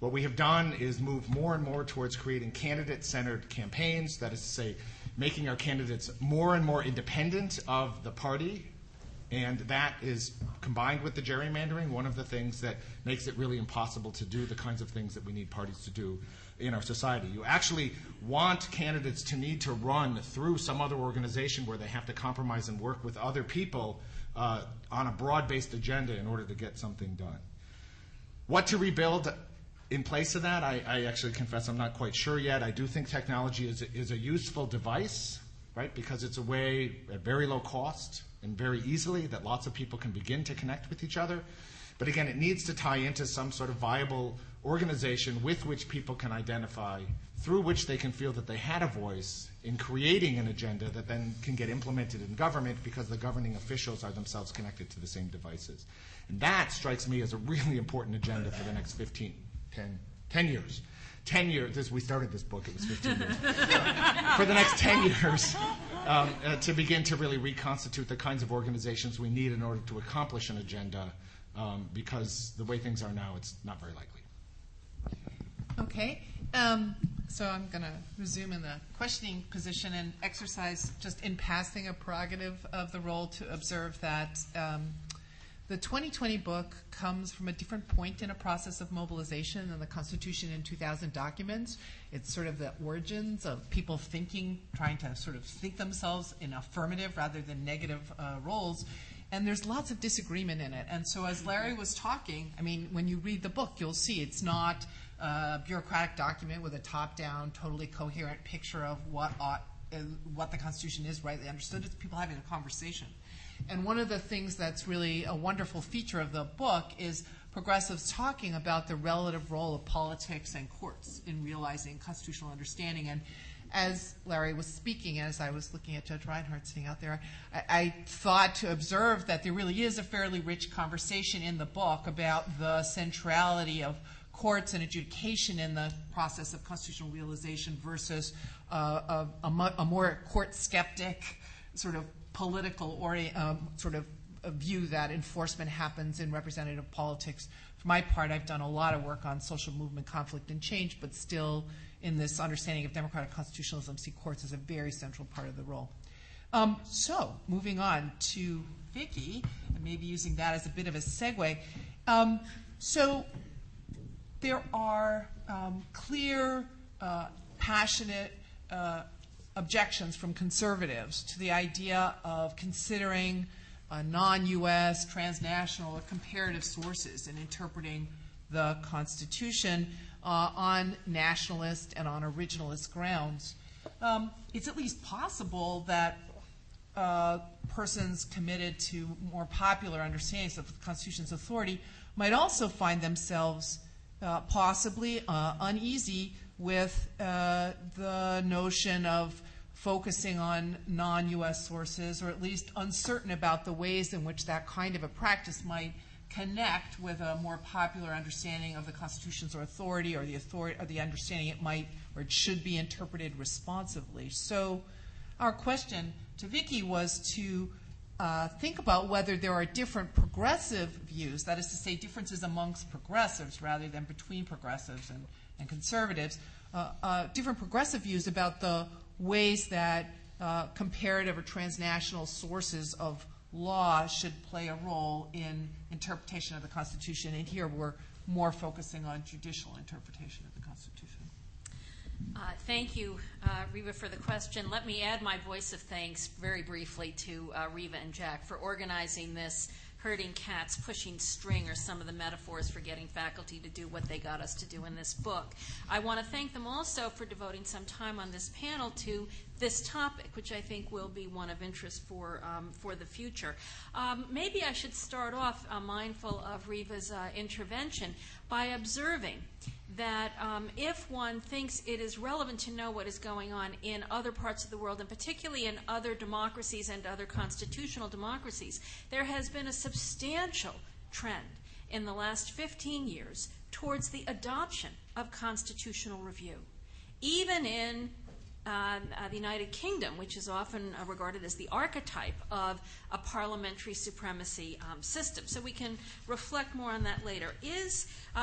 What we have done is move more and more towards creating candidate-centered campaigns, that is to say, making our candidates more and more independent of the party, and that is combined with the gerrymandering, one of the things that makes it really impossible to do the kinds of things that we need parties to do in our society. You actually want candidates to need to run through some other organization where they have to compromise and work with other people on a broad-based agenda in order to get something done. What to rebuild in place of that, I actually confess I'm not quite sure yet. I do think technology is a useful device, right, because it's a way at very low cost and very easily that lots of people can begin to connect with each other. But again, it needs to tie into some sort of viable organization with which people can identify, through which they can feel that they had a voice in creating an agenda that then can get implemented in government, because the governing officials are themselves connected to the same devices. And that strikes me as a really important agenda for the next 10 years. 10 years, we started this book, it was 15 years. For the next 10 years, to begin to really reconstitute the kinds of organizations we need in order to accomplish an agenda, because the way things are now, it's not very likely. Okay. So I'm going to resume in the questioning position and exercise, just in passing, a prerogative of the role to observe that the 2020 book comes from a different point in a process of mobilization than the Constitution in 2000 documents. It's sort of the origins of people thinking, trying to sort of think themselves in affirmative rather than negative roles. And there's lots of disagreement in it. And so as Larry was talking, I mean, when you read the book, you'll see it's not a bureaucratic document with a top-down, totally coherent picture of what the Constitution is rightly understood. It's people having a conversation. And one of the things that's really a wonderful feature of the book is progressives talking about the relative role of politics and courts in realizing constitutional understanding. And as Larry was speaking, as I was looking at Judge Reinhardt sitting out there, I thought to observe that there really is a fairly rich conversation in the book about the centrality of courts and adjudication in the process of constitutional realization versus a more court skeptic, sort of political a view that enforcement happens in representative politics. For my part, I've done a lot of work on social movement, conflict, and change, but still in this understanding of democratic constitutionalism, see courts as a very central part of the role. So moving on to Vicki, and maybe using that as a bit of a segue. So there are clear, passionate objections from conservatives to the idea of considering non-U.S., transnational, or comparative sources in interpreting the Constitution on nationalist and on originalist grounds. It's at least possible that persons committed to more popular understandings of the Constitution's authority might also find themselves possibly uneasy with the notion of focusing on non-U.S. sources, or at least uncertain about the ways in which that kind of a practice might connect with a more popular understanding of the Constitution's authority, or the understanding it might or it should be interpreted responsively. So our question to Vicki was to think about whether there are different progressive views, that is to say differences amongst progressives rather than between progressives and conservatives, different progressive views about the ways that comparative or transnational sources of law should play a role in interpretation of the Constitution. And here we're more focusing on judicial interpretation of the Constitution. Thank you, Reva, for the question. Let me add my voice of thanks very briefly to Reva and Jack for organizing this. Herding cats, pushing string are some of the metaphors for getting faculty to do what they got us to do in this book. I want to thank them also for devoting some time on this panel to this topic, which I think will be one of interest for the future. Maybe I should start off mindful of Reva's intervention by observing that if one thinks it is relevant to know what is going on in other parts of the world, and particularly in other democracies and other constitutional democracies, there has been a substantial trend in the last 15 years towards the adoption of constitutional review. Even in the United Kingdom, which is often regarded as the archetype of a parliamentary supremacy system. So we can reflect more on that later.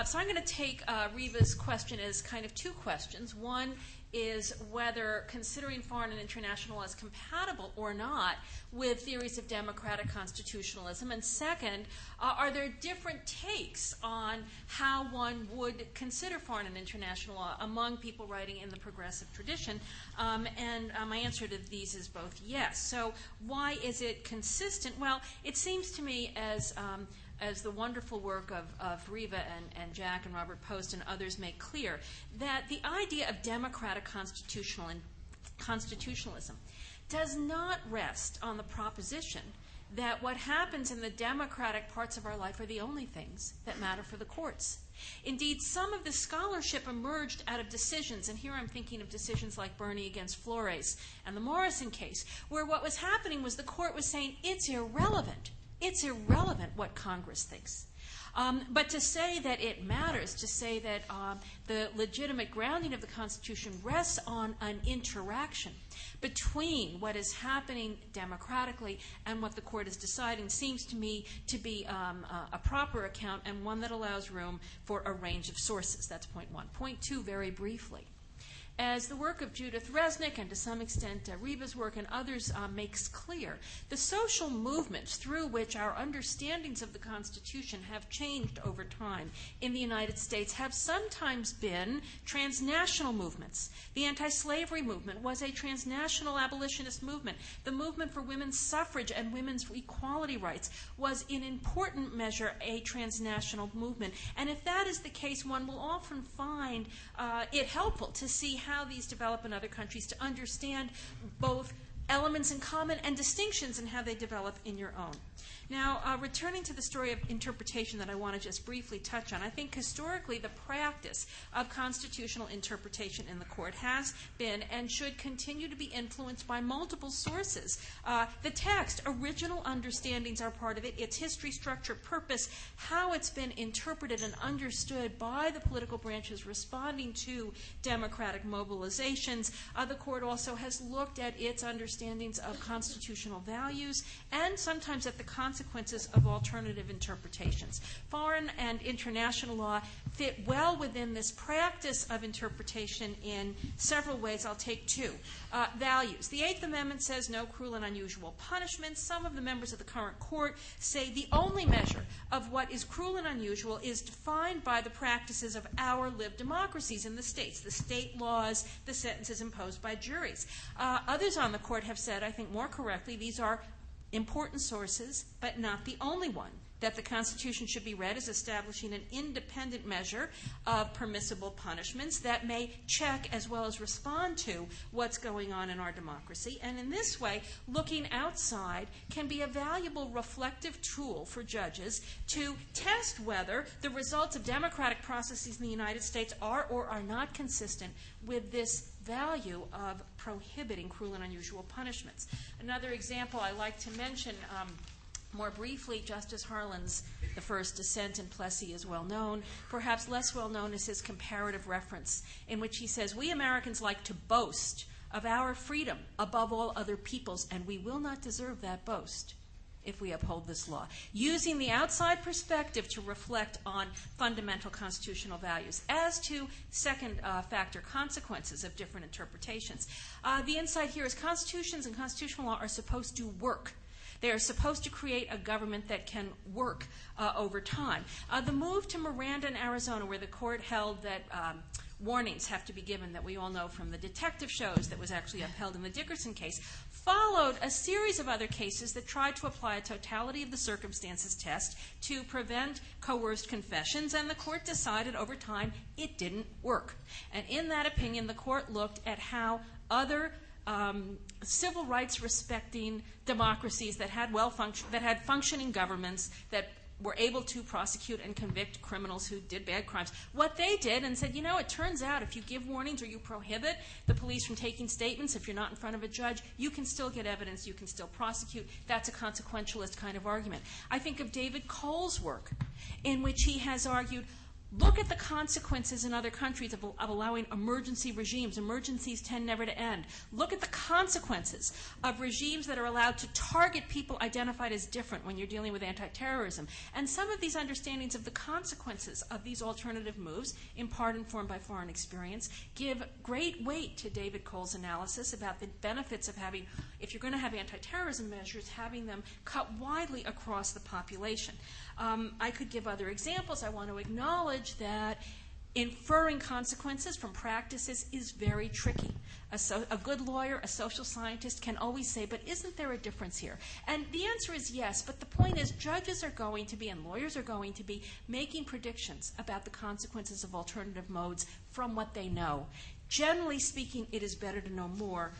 So I'm going to take Reva's question as kind of two questions. One is whether considering foreign and international law is compatible or not with theories of democratic constitutionalism. And second, are there different takes on how one would consider foreign and international law among people writing in the progressive tradition? And my answer to these is both yes. So why is it consistent? Well, it seems to me as the wonderful work of Reva and Jack and Robert Post and others make clear, that the idea of democratic constitutionalism does not rest on the proposition that what happens in the democratic parts of our life are the only things that matter for the courts. Indeed, some of the scholarship emerged out of decisions, and here I'm thinking of decisions like Bernie against Flores and the Morrison case, where what was happening was the court was saying it's irrelevant. It's irrelevant what Congress thinks. But to say that it matters, to say that the legitimate grounding of the Constitution rests on an interaction between what is happening democratically and what the court is deciding, seems to me to be a proper account and one that allows room for a range of sources. That's point one. Point two, very briefly. As the work of Judith Resnick and to some extent Reva's work and others makes clear, the social movements through which our understandings of the Constitution have changed over time in the United States have sometimes been transnational movements. The anti-slavery movement was a transnational abolitionist movement. The movement for women's suffrage and women's equality rights was in important measure a transnational movement. And if that is the case, one will often find it helpful to see how these develop in other countries, to understand both elements in common and distinctions in how they develop in your own. Now, returning to the story of interpretation that I want to just briefly touch on, I think historically the practice of constitutional interpretation in the court has been and should continue to be influenced by multiple sources. The text, original understandings are part of it, its history, structure, purpose, how it's been interpreted and understood by the political branches responding to democratic mobilizations. The court also has looked at its understanding understandings of constitutional values and sometimes at the consequences of alternative interpretations. Foreign and international law fit well within this practice of interpretation in several ways. I'll take two. Values. The Eighth Amendment says no cruel and unusual punishment. Some of the members of the current court say the only measure of what is cruel and unusual is defined by the practices of our lived democracies in the states, the state laws, the sentences imposed by juries. Others on the court have said, I think more correctly, these are important sources, but not the only one, that the Constitution should be read as establishing an independent measure of permissible punishments that may check as well as respond to what's going on in our democracy. And in this way, looking outside can be a valuable reflective tool for judges to test whether the results of democratic processes in the United States are or are not consistent with this value of prohibiting cruel and unusual punishments. Another example I like to mention, more briefly, Justice Harlan's the first dissent in Plessy is well known. Perhaps less well known is his comparative reference, in which he says, "We Americans like to boast of our freedom above all other peoples, and we will not deserve that boast if we uphold this law," using the outside perspective to reflect on fundamental constitutional values. As to second factor, consequences of different interpretations, the insight here is constitutions and constitutional law are supposed to work. They are supposed to create a government that can work over time. The move to Miranda in Arizona, where the court held that warnings have to be given, that we all know from the detective shows that was actually upheld in the Dickerson case, followed a series of other cases that tried to apply a totality of the circumstances test to prevent coerced confessions, and the court decided over time it didn't work. And in that opinion, the court looked at how other civil rights respecting democracies that had functioning governments that were able to prosecute and convict criminals who did bad crimes, what they did, and said, you know, it turns out if you give warnings or you prohibit the police from taking statements, if you're not in front of a judge, you can still get evidence, you can still prosecute. That's a consequentialist kind of argument. I think of David Cole's work, in which he has argued, look at the consequences in other countries of allowing emergency regimes. Emergencies tend never to end. Look at the consequences of regimes that are allowed to target people identified as different when you're dealing with anti-terrorism. And some of these understandings of the consequences of these alternative moves, in part informed by foreign experience, give great weight to David Cole's analysis about the benefits of having, if you're going to have anti-terrorism measures, having them cut widely across the population. I could give other examples. I want to acknowledge that inferring consequences from practices is very tricky. A good lawyer, a social scientist can always say, but isn't there a difference here? And the answer is yes, but the point is judges are going to be and lawyers are going to be making predictions about the consequences of alternative modes from what they know. Generally speaking, it is better to know more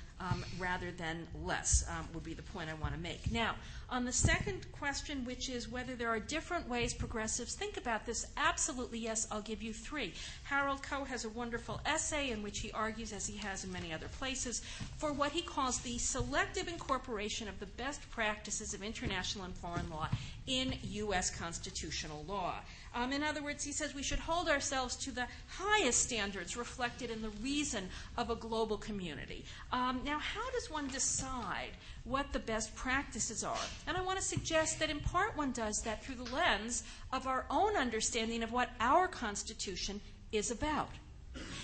rather than less, would be the point I want to make. Now, on the second question, which is whether there are different ways progressives think about this, absolutely yes, I'll give you three. Harold Koh has a wonderful essay in which he argues, as he has in many other places, for what he calls the selective incorporation of the best practices of international and foreign law in U.S. constitutional law. In other words, he says we should hold ourselves to the highest standards reflected in the reason of a global community. Now, how does one decide what the best practices are? And I want to suggest that in part one does that through the lens of our own understanding of what our Constitution is about.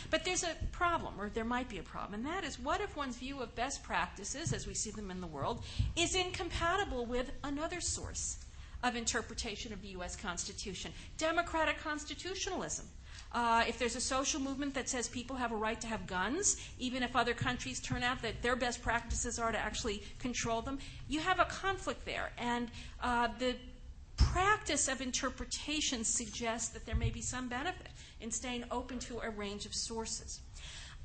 But there's a problem, or there might be a problem, and that is what if one's view of best practices, as we see them in the world, is incompatible with another source of interpretation of the U.S. Constitution, democratic constitutionalism. If there's a social movement that says people have a right to have guns, even if other countries turn out that their best practices are to actually control them, you have a conflict there. And the practice of interpretation suggests that there may be some benefit in staying open to a range of sources.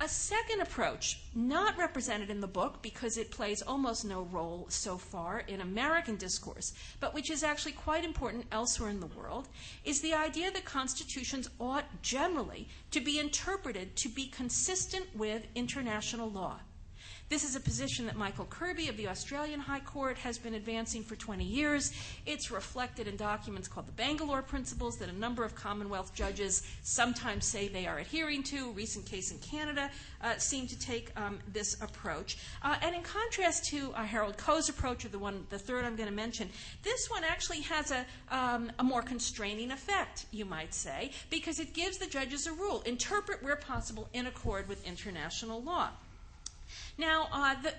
A second approach, not represented in the book because it plays almost no role so far in American discourse, but which is actually quite important elsewhere in the world, is the idea that constitutions ought generally to be interpreted to be consistent with international law. This is a position that Michael Kirby of the Australian High Court has been advancing for 20 years. It's reflected in documents called the Bangalore Principles that a number of Commonwealth judges sometimes say they are adhering to. A recent case in Canada seemed to take this approach. And in contrast to Harold Koh's approach, or the third I'm going to mention, this one actually has a more constraining effect, you might say, because it gives the judges a rule: interpret where possible in accord with international law. Now,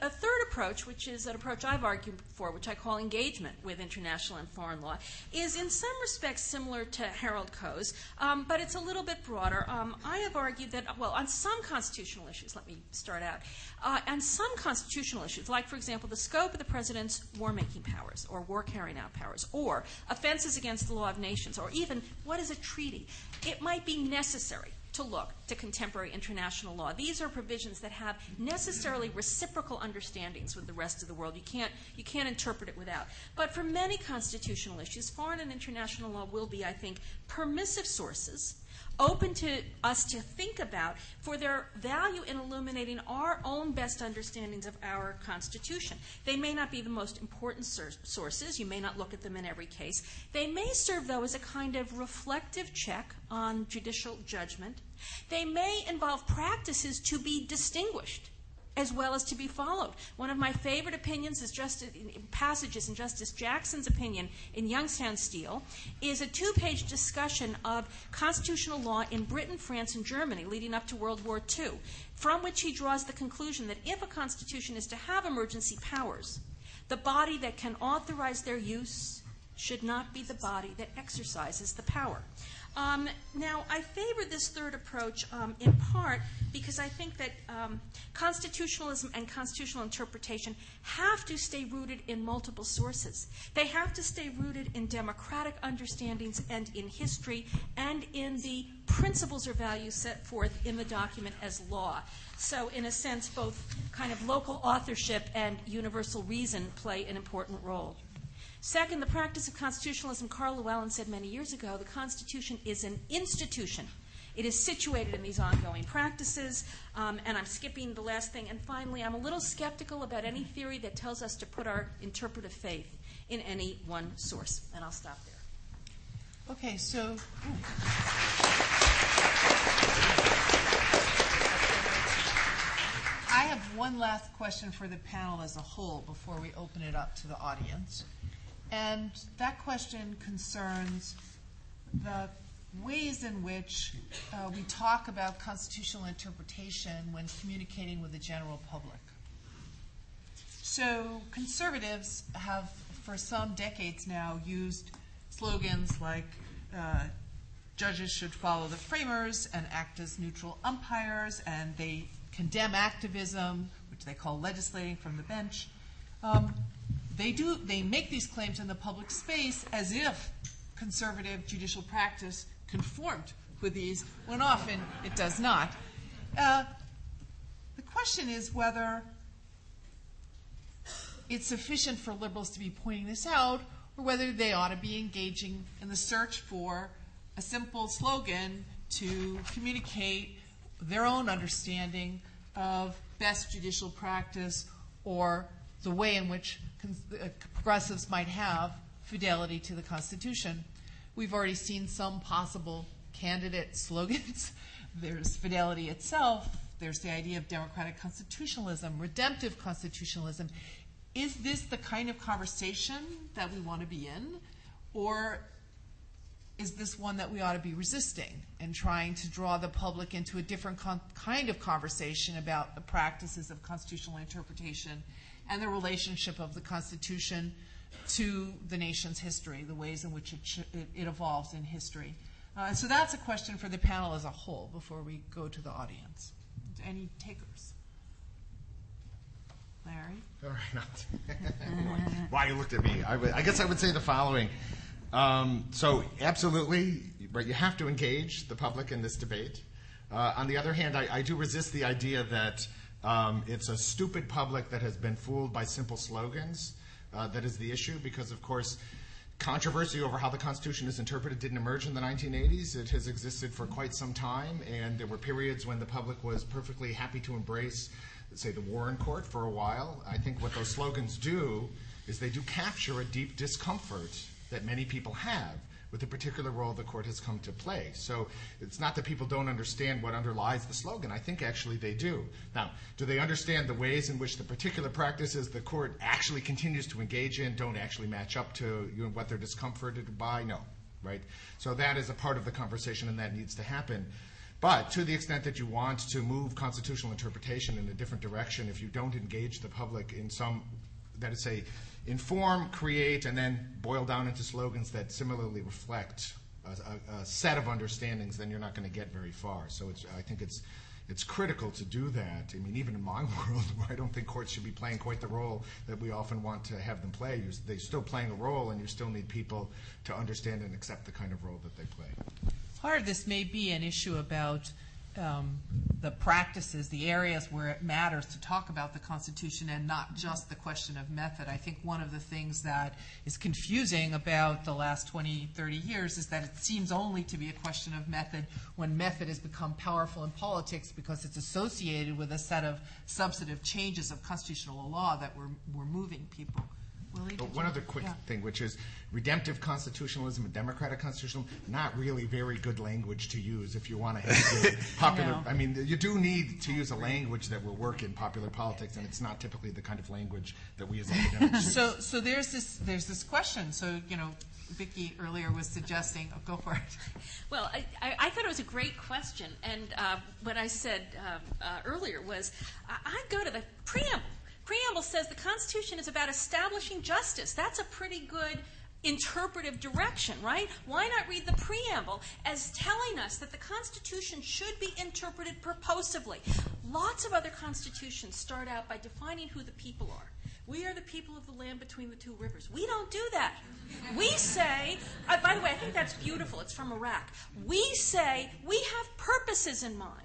a third approach, which is an approach I've argued for, which I call engagement with international and foreign law, is in some respects similar to Harold Koh's, but it's a little bit broader. I have argued that, well, on some constitutional issues, let me start out, on some constitutional issues, like, for example, the scope of the president's war-making powers or war-carrying-out powers, or offenses against the law of nations, or even what is a treaty, it might be necessary to look to contemporary international law. These are provisions that have necessarily reciprocal understandings with the rest of the world. You can't interpret it without. But for many constitutional issues, foreign and international law will be, I think, permissive sources open to us to think about for their value in illuminating our own best understandings of our Constitution. They may not be the most important sources. You may not look at them in every case. They may serve, though, as a kind of reflective check on judicial judgment. They may involve practices to be distinguished as well as to be followed. One of my favorite opinions is passages in Justice Jackson's opinion in Youngstown Steel is a 2-page discussion of constitutional law in Britain, France, and Germany leading up to World War II, from which he draws the conclusion that if a constitution is to have emergency powers, the body that can authorize their use should not be the body that exercises the power. Now, I favor this third approach in part because I think that constitutionalism and constitutional interpretation have to stay rooted in multiple sources. They have to stay rooted in democratic understandings and in history and in the principles or values set forth in the document as law. So, in a sense, both kind of local authorship and universal reason play an important role. Second, the practice of constitutionalism. Carl Llewellyn said many years ago, the Constitution is an institution. It is situated in these ongoing practices, and I'm skipping the last thing. And finally, I'm a little skeptical about any theory that tells us to put our interpretive faith in any one source. And I'll stop there. Okay, so I have one last question for the panel as a whole before we open it up to the audience. And that question concerns the ways in which we talk about constitutional interpretation when communicating with the general public. So conservatives have, for some decades now, used slogans like judges should follow the framers and act as neutral umpires, and they condemn activism, which they call legislating from the bench. They make these claims in the public space as if conservative judicial practice conformed with these, when often it does not. The question is whether it's sufficient for liberals to be pointing this out, or whether they ought to be engaging in the search for a simple slogan to communicate their own understanding of best judicial practice or the way in which progressives might have fidelity to the Constitution. We've already seen some possible candidate slogans. There's fidelity itself. There's the idea of democratic constitutionalism, redemptive constitutionalism. Is this the kind of conversation that we want to be in? Or is this one that we ought to be resisting and trying to draw the public into a different kind of conversation about the practices of constitutional interpretation and the relationship of the Constitution to the nation's history, the ways in which it evolves in history? So that's a question for the panel as a whole before we go to the audience. Any takers? Larry? All right. Why you looked at me? I guess I would say the following. So absolutely, right, you have to engage the public in this debate. On the other hand, I do resist the idea that it's a stupid public that has been fooled by simple slogans that is the issue, because, of course, controversy over how the Constitution is interpreted didn't emerge in the 1980s. It has existed for quite some time, and there were periods when the public was perfectly happy to embrace, say, the Warren Court for a while. I think what those slogans do is they do capture a deep discomfort that many people have with the particular role the court has come to play. So it's not that people don't understand what underlies the slogan. I think actually they do. Now, do they understand the ways in which the particular practices the court actually continues to engage in don't actually match up to what they're discomforted by? No, right? So that is a part of the conversation, and that needs to happen. But to the extent that you want to move constitutional interpretation in a different direction, if you don't engage the public in some, that is, say, inform, create, and then boil down into slogans that similarly reflect a set of understandings, then you're not going to get very far. So I think it's critical to do that. I mean, even in my world, where I don't think courts should be playing quite the role that we often want to have them play, they're still playing a role, and you still need people to understand and accept the kind of role that they play. Part of this may be an issue about the practices, the areas where it matters to talk about the Constitution and not just the question of method. I think one of the things that is confusing about the last 20, 30 years is that it seems only to be a question of method when method has become powerful in politics because it's associated with a set of substantive changes of constitutional law that we're moving people. Willie, but one other quick thing, which is redemptive constitutionalism and democratic constitutionalism, not really very good language to use if you want to have popular. I mean, you do need to use a language that will work in popular politics, and it's not typically the kind of language that we as academics use. So there's this question. So, Vicki earlier was suggesting, go for it. Well, I thought it was a great question, and what I said earlier was I'd go to the preamble. Preamble says the Constitution is about establishing justice. That's a pretty good interpretive direction, right? Why not read the preamble as telling us that the Constitution should be interpreted purposively? Lots of other constitutions start out by defining who the people are. We are the people of the land between the two rivers. We don't do that. We say, by the way, I think that's beautiful. It's from Iraq. We say we have purposes in mind.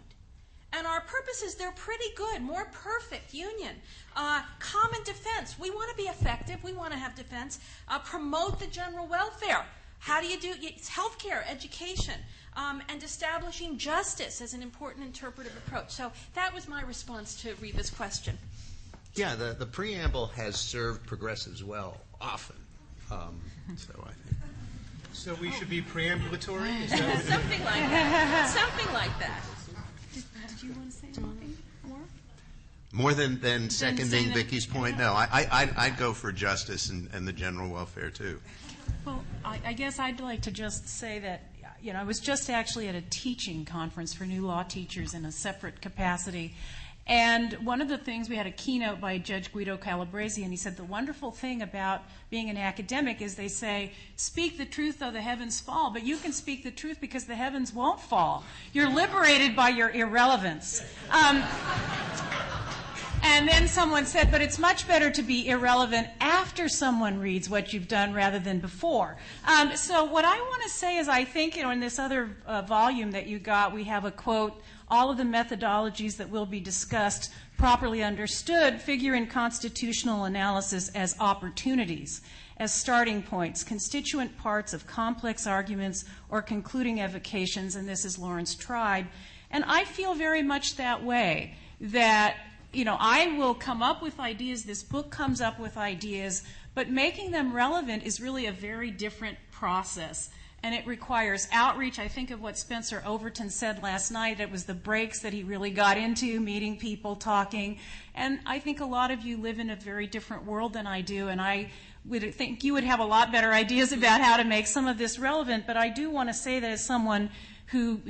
And our purposes, they're pretty good. More perfect union. Common defense. We want to be effective. We want to have defense. Promote the general welfare. How do you do it? It's healthcare, education, and establishing justice as an important interpretive approach. So that was my response to Reva's question. Yeah, the preamble has served progressives well, often. So I think. So we should be preambulatory? Is that Something like that. Something like that. Did you want to say anything more? More than seconding that- Vicki's point? No, I'd go for justice and the general welfare, too. Well, I guess I'd like to just say that, I was just actually at a teaching conference for new law teachers in a separate capacity. And one of the things, we had a keynote by Judge Guido Calabresi, and he said the wonderful thing about being an academic is they say, speak the truth though the heavens fall, but you can speak the truth because the heavens won't fall. You're liberated by your irrelevance. And then someone said, but it's much better to be irrelevant after someone reads what you've done rather than before. So what I want to say is I think, in this other volume that you got, we have a quote, all of the methodologies that will be discussed, properly understood, figure in constitutional analysis as opportunities, as starting points, constituent parts of complex arguments or concluding evocations, and this is Lawrence Tribe. And I feel very much that way, that I will come up with ideas, this book comes up with ideas, but making them relevant is really a very different process. And it requires outreach. I think of what Spencer Overton said last night. It was the breaks that he really got into, meeting people, talking. And I think a lot of you live in a very different world than I do, and I would think you would have a lot better ideas about how to make some of this relevant. But I do want to say that as someone who,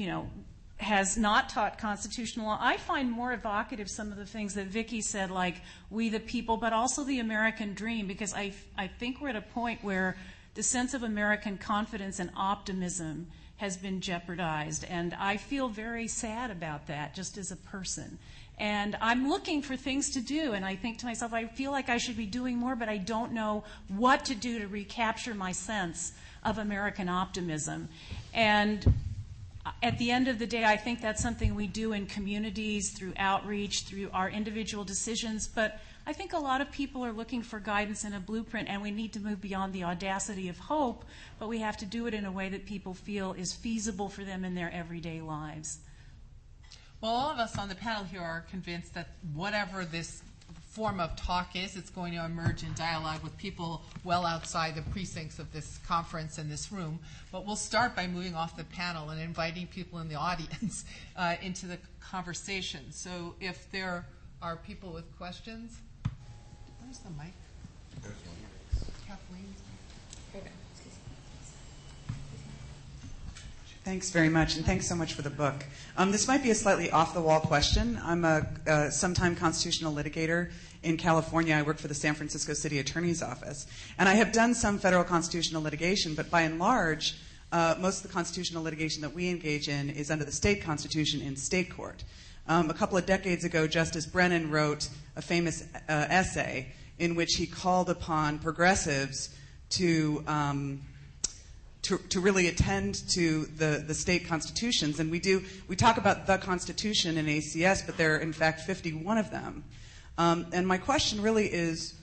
has not taught constitutional law, I find more evocative some of the things that Vicki said, like we the people, but also the American dream, because I think we're at a point where the sense of American confidence and optimism has been jeopardized, and I feel very sad about that just as a person. And I'm looking for things to do, and I think to myself, I feel like I should be doing more, but I don't know what to do to recapture my sense of American optimism. And at the end of the day, I think that's something we do in communities, through outreach, through our individual decisions. But I think a lot of people are looking for guidance and a blueprint, and we need to move beyond the audacity of hope, but we have to do it in a way that people feel is feasible for them in their everyday lives. Well, all of us on the panel here are convinced that whatever this form of talk is, it's going to emerge in dialogue with people well outside the precincts of this conference and this room. But we'll start by moving off the panel and inviting people in the audience into the conversation. So if there are people with questions, where's the mic? Kathleen. Thanks very much, and thanks so much for the book. This might be a slightly off-the-wall question. I'm a sometime constitutional litigator in California. I work for the San Francisco City Attorney's Office. And I have done some federal constitutional litigation, but by and large, most of the constitutional litigation that we engage in is under the state constitution in state court. A couple of decades ago, Justice Brennan wrote a famous essay in which he called upon progressives to really attend to the state constitutions. And we talk about the Constitution in ACS, but there are in fact 51 of them. And my question really is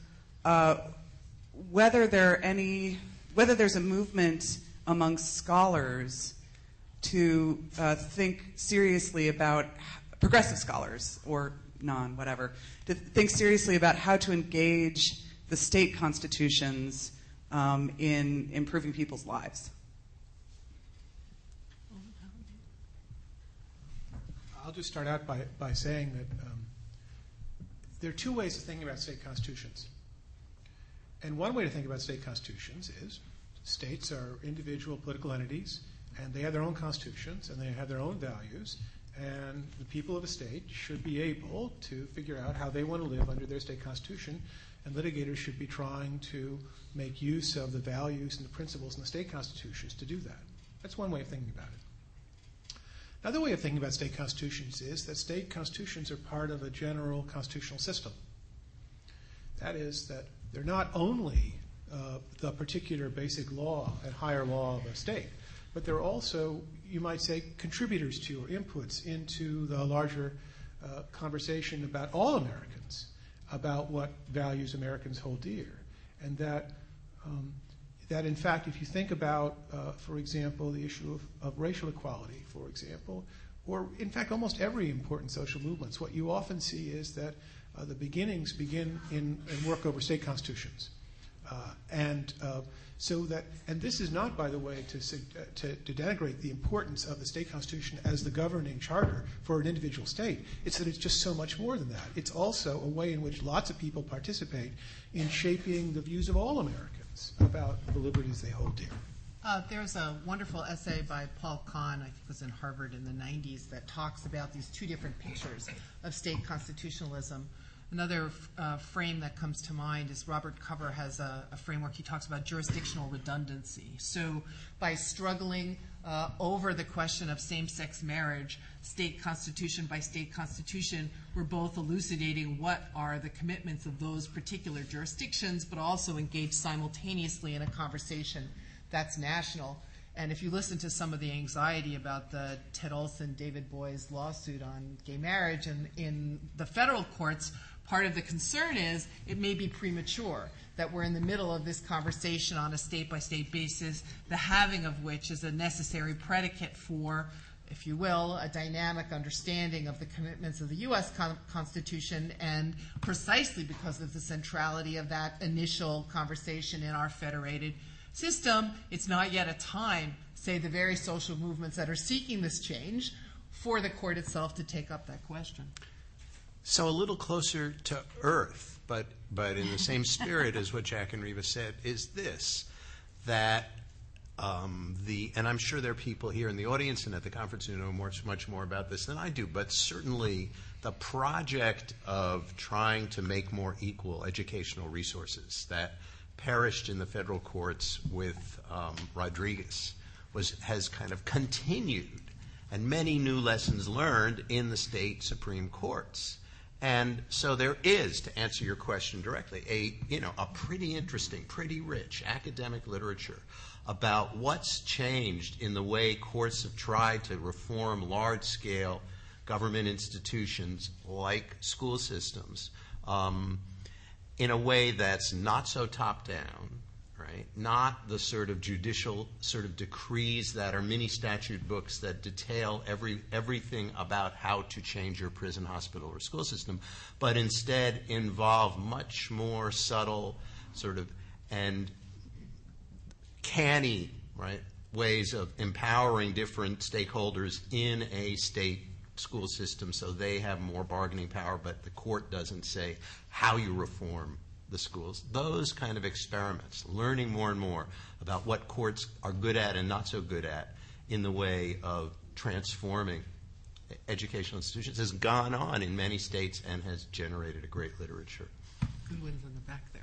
whether there's a movement among scholars to think seriously about, progressive scholars or whatever, to think seriously about how to engage the state constitutions in improving people's lives. I'll just start out by saying that there are two ways of thinking about state constitutions. And one way to think about state constitutions is states are individual political entities, and they have their own constitutions, and they have their own values, and the people of a state should be able to figure out how they want to live under their state constitution, and litigators should be trying to make use of the values and the principles in the state constitutions to do that. That's one way of thinking about it. Another way of thinking about state constitutions is that state constitutions are part of a general constitutional system. That is, that they're not only the particular basic law and higher law of a state, but they're also, you might say, contributors to or inputs into the larger conversation about all Americans, about what values Americans hold dear. And that in fact, if you think about, for example, the issue of racial equality, for example, or in fact almost every important social movement, what you often see is that the beginnings begin in work over state constitutions. And this is not, by the way, to denigrate the importance of the state constitution as the governing charter for an individual state. It's that it's just so much more than that. It's also a way in which lots of people participate in shaping the views of all Americans about the liberties they hold dear. There's a wonderful essay by Paul Kahn, I think it was in Harvard in the 90s, that talks about these two different pictures of state constitutionalism. Another frame that comes to mind is Robert Cover has a framework. He talks about jurisdictional redundancy. So by struggling over the question of same-sex marriage, state constitution by state constitution, we're both elucidating what are the commitments of those particular jurisdictions, but also engage simultaneously in a conversation that's national. And if you listen to some of the anxiety about the Ted Olson, David Boies lawsuit on gay marriage in the federal courts, part of the concern is it may be premature, that we're in the middle of this conversation on a state-by-state basis, the having of which is a necessary predicate for, if you will, a dynamic understanding of the commitments of the U.S. Constitution, and precisely because of the centrality of that initial conversation in our federated system, it's not yet a time, say the very social movements that are seeking this change, for the court itself to take up that question. So a little closer to earth, but in the same spirit as what Jack and Reva said, is this, that and I'm sure there are people here in the audience and at the conference who know much more about this than I do, but certainly the project of trying to make more equal educational resources that perished in the federal courts with Rodriguez has kind of continued, and many new lessons learned in the state Supreme Courts. And so there is, to answer your question directly, a pretty interesting, pretty rich academic literature about what's changed in the way courts have tried to reform large-scale government institutions like school systems in a way that's not so top-down, right? Not the sort of judicial sort of decrees that are mini statute books that detail everything about how to change your prison, hospital, or school system, but instead involve much more subtle sort of and canny, right, ways of empowering different stakeholders in a state school system so they have more bargaining power, but the court doesn't say how you reform the schools. Those kind of experiments, learning more and more about what courts are good at and not so good at in the way of transforming educational institutions, has gone on in many states and has generated a great literature. Good ones in the back there.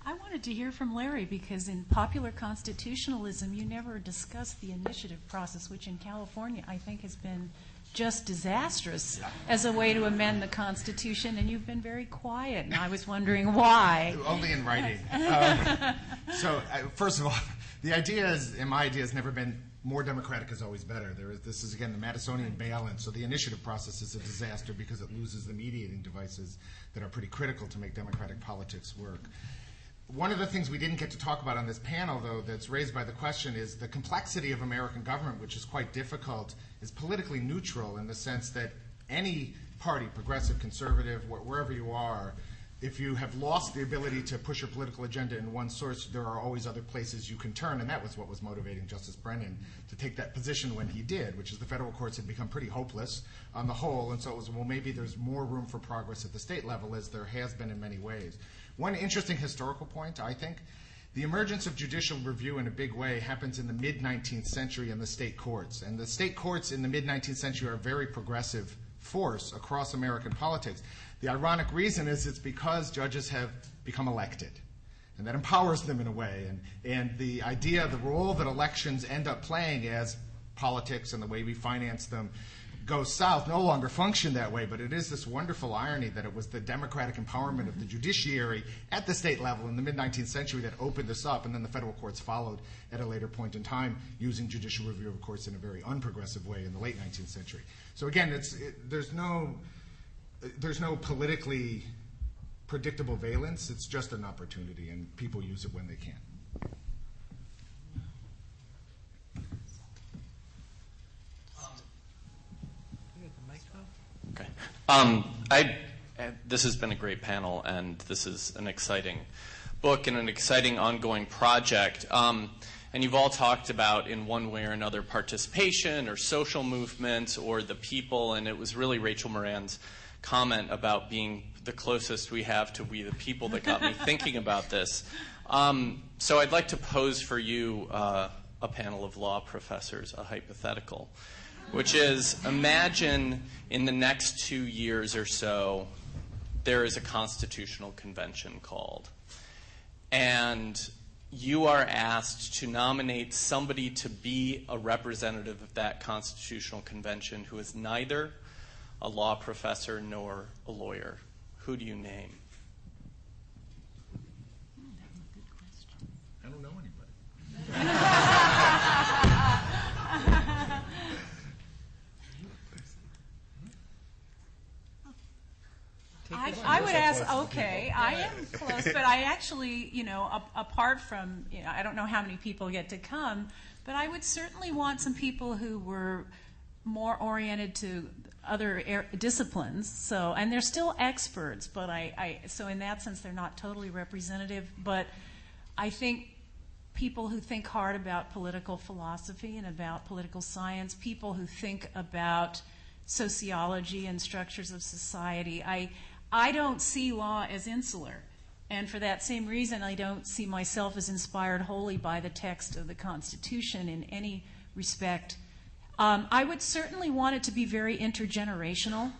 I wanted to hear from Larry, because in popular constitutionalism, you never discuss the initiative process, which in California I think has been just disastrous as a way to amend the Constitution, and you've been very quiet, and I was wondering why. Only in writing. First of all, the idea is, and my idea has never been more democratic is always better. This is, again, the Madisonian balance. So the initiative process is a disaster because it loses the mediating devices that are pretty critical to make democratic politics work. One of the things we didn't get to talk about on this panel, though, that's raised by the question is the complexity of American government, which is quite difficult, is politically neutral in the sense that any party, progressive, conservative, wherever you are, if you have lost the ability to push your political agenda in one source, there are always other places you can turn, and that was what was motivating Justice Brennan to take that position when he did, which is the federal courts had become pretty hopeless on the whole, and so it was, well, maybe there's more room for progress at the state level, as there has been in many ways. One interesting historical point, I think, the emergence of judicial review in a big way happens in the mid-19th century in the state courts. And the state courts in the mid-19th century are a very progressive force across American politics. The ironic reason is it's because judges have become elected. And that empowers them in a way. And the idea, the role that elections end up playing as politics and the way we finance them goes south no longer function that way, but it is this wonderful irony that it was the democratic empowerment of the judiciary at the state level in the mid-19th century that opened this up, and then the federal courts followed at a later point in time using judicial review of courts in a very unprogressive way in the late 19th century. So again, there's no politically predictable valence. It's just an opportunity, and people use it when they can. Okay. This has been a great panel, and this is an exciting book and an exciting ongoing project. And you've all talked about, in one way or another, participation or social movements or the people, and it was really Rachel Moran's comment about being the closest we have to we the people that got me thinking about this. So I'd like to pose for you, a panel of law professors, a hypothetical, which is, imagine in the next 2 years or so, there is a constitutional convention called. And you are asked to nominate somebody to be a representative of that constitutional convention who is neither a law professor nor a lawyer. Who do you name? I don't know anybody. I would ask, okay, I am close, but I actually, apart from, I don't know how many people get to come, but I would certainly want some people who were more oriented to other disciplines. So, and they're still experts, but so in that sense, they're not totally representative. But I think people who think hard about political philosophy and about political science, people who think about sociology and structures of society, I don't see law as insular. And for that same reason, I don't see myself as inspired wholly by the text of the Constitution in any respect. I would certainly want it to be very intergenerational.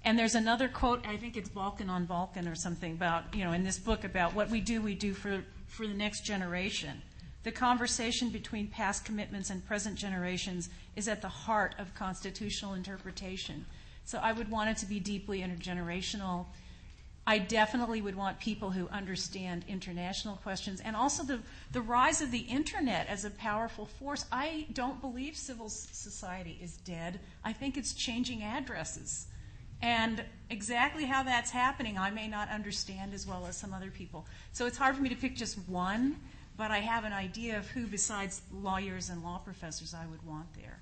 And there's another quote, I think it's Vulcan on Vulcan or something about, in this book about what we do for the next generation. The conversation between past commitments and present generations is at the heart of constitutional interpretation. So I would want it to be deeply intergenerational. I definitely would want people who understand international questions, and also the rise of the internet as a powerful force. I don't believe civil society is dead. I think it's changing addresses. And exactly how that's happening, I may not understand as well as some other people. So it's hard for me to pick just one, but I have an idea of who besides lawyers and law professors I would want there.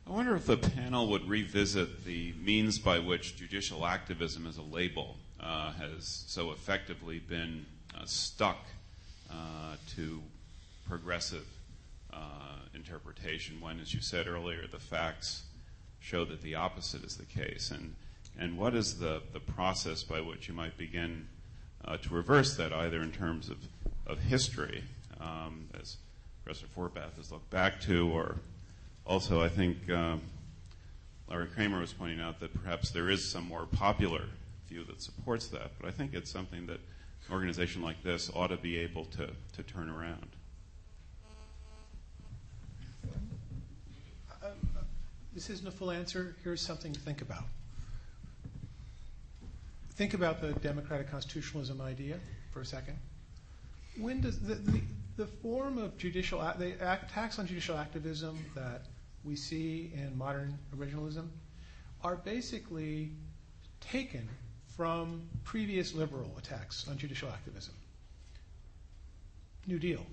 I wonder if the panel would revisit the means by which judicial activism as a label has so effectively been stuck to progressive interpretation when, as you said earlier, the facts show that the opposite is the case. And what is the process by which you might begin to reverse that, either in terms of history, as Professor Forbath has looked back to, or also, I think Larry Kramer was pointing out that perhaps there is some more popular view that supports that, but I think it's something that an organization like this ought to be able to turn around. This isn't a full answer. Here's something to think about. Think about the democratic constitutionalism idea for a second. When does the form of the attacks on judicial activism that we see in modern originalism are basically taken from previous liberal attacks on judicial activism. New Deal.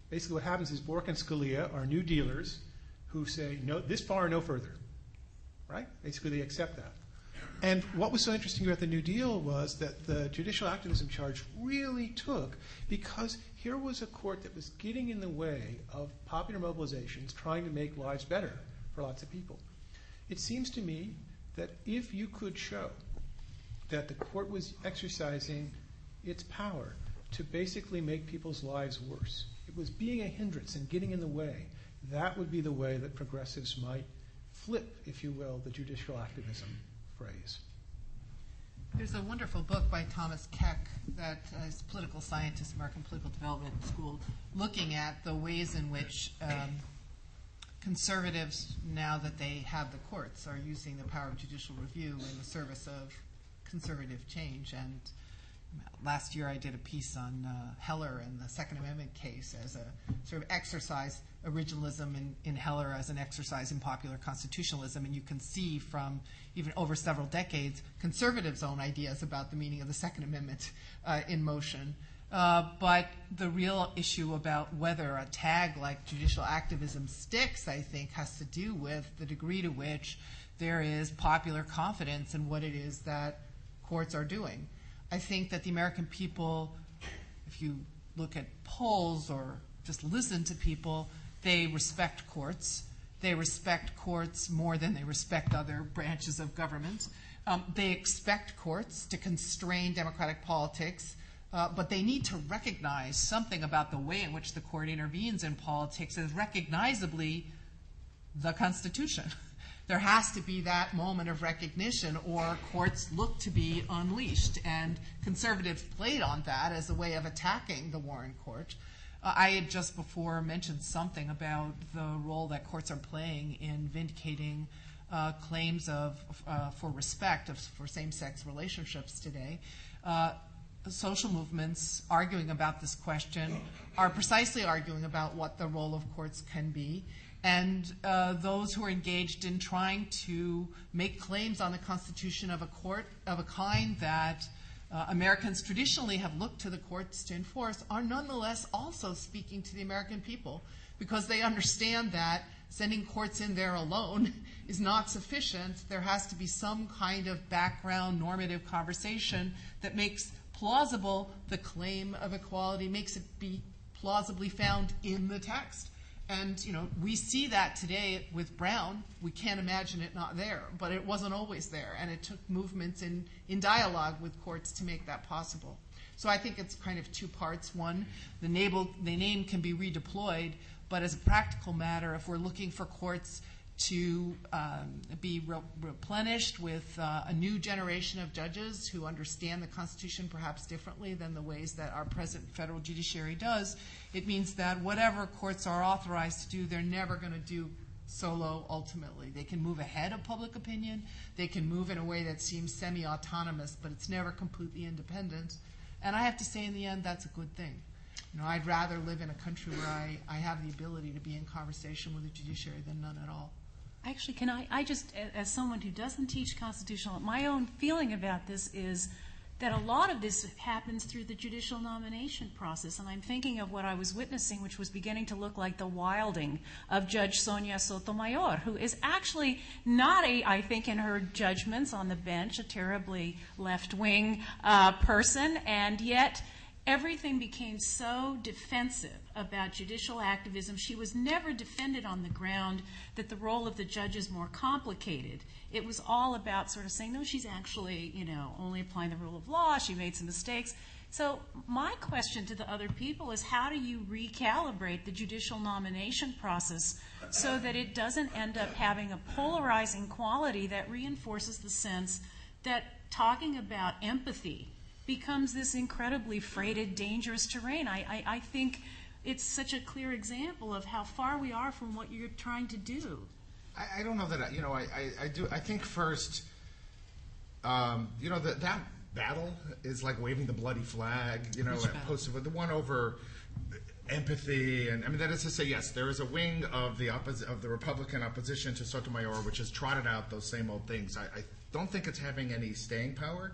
Basically what happens is Bork and Scalia are New Dealers who say, no, this far, no further. Right? Basically they accept that. And what was so interesting about the New Deal was that the judicial activism charge really took, because here was a court that was getting in the way of popular mobilizations, trying to make lives better for lots of people. It seems to me that if you could show that the court was exercising its power to basically make people's lives worse, it was being a hindrance and getting in the way, that would be the way that progressives might flip, if you will, the judicial activism phrase. There's a wonderful book by Thomas Keck that is a political scientist, American Political Development School, looking at the ways in which conservatives, now that they have the courts, are using the power of judicial review in the service of conservative change. And last year I did a piece on Heller and the Second Amendment case as a sort of exercise, originalism in Heller as an exercise in popular constitutionalism. And you can see from even over several decades, conservatives' own ideas about the meaning of the Second Amendment in motion. But the real issue about whether a tag like judicial activism sticks, I think, has to do with the degree to which there is popular confidence in what it is that courts are doing. I think that the American people, if you look at polls or just listen to people, they respect courts. They respect courts more than they respect other branches of government. They expect courts to constrain democratic politics, but they need to recognize something about the way in which the court intervenes in politics as recognizably the Constitution. There has to be that moment of recognition, or courts look to be unleashed. And conservatives played on that as a way of attacking the Warren Court. I had just before mentioned something about the role that courts are playing in vindicating claims for respect for same-sex relationships today. Social movements arguing about this question are precisely arguing about what the role of courts can be. And those who are engaged in trying to make claims on the Constitution of a court of a kind that Americans traditionally have looked to the courts to enforce are nonetheless also speaking to the American people, because they understand that sending courts in there alone is not sufficient. There has to be some kind of background normative conversation that makes plausible the claim of equality, makes it be plausibly found in the text. And, we see that today with Brown. We can't imagine it not there, but it wasn't always there. And it took movements in dialogue with courts to make that possible. So I think it's kind of two parts. One, the name can be redeployed, but as a practical matter, if we're looking for courts to be replenished with a new generation of judges who understand the Constitution perhaps differently than the ways that our present federal judiciary does, it means that whatever courts are authorized to do, they're never going to do solo ultimately. They can move ahead of public opinion. They can move in a way that seems semi-autonomous, but it's never completely independent. And I have to say, in the end, that's a good thing. I'd rather live in a country where I have the ability to be in conversation with the judiciary than none at all. Actually, can I just, as someone who doesn't teach constitutional, my own feeling about this is that a lot of this happens through the judicial nomination process. And I'm thinking of what I was witnessing, which was beginning to look like the wilding of Judge Sonia Sotomayor, who is actually not I think in her judgments on the bench, a terribly left-wing person, and yet everything became so defensive about judicial activism. She was never defended on the ground that the role of the judge is more complicated. It was all about sort of saying, no, she's actually, only applying the rule of law. She made some mistakes. So my question to the other people is, how do you recalibrate the judicial nomination process so that it doesn't end up having a polarizing quality that reinforces the sense that talking about empathy becomes this incredibly freighted, dangerous terrain? I think it's such a clear example of how far we are from what you're trying to do. I don't know that, I do. I think first, that battle is like waving the bloody flag, the one over empathy, and I mean, that is to say, yes, there is a wing of the Republican opposition to Sotomayor which has trotted out those same old things. I don't think it's having any staying power.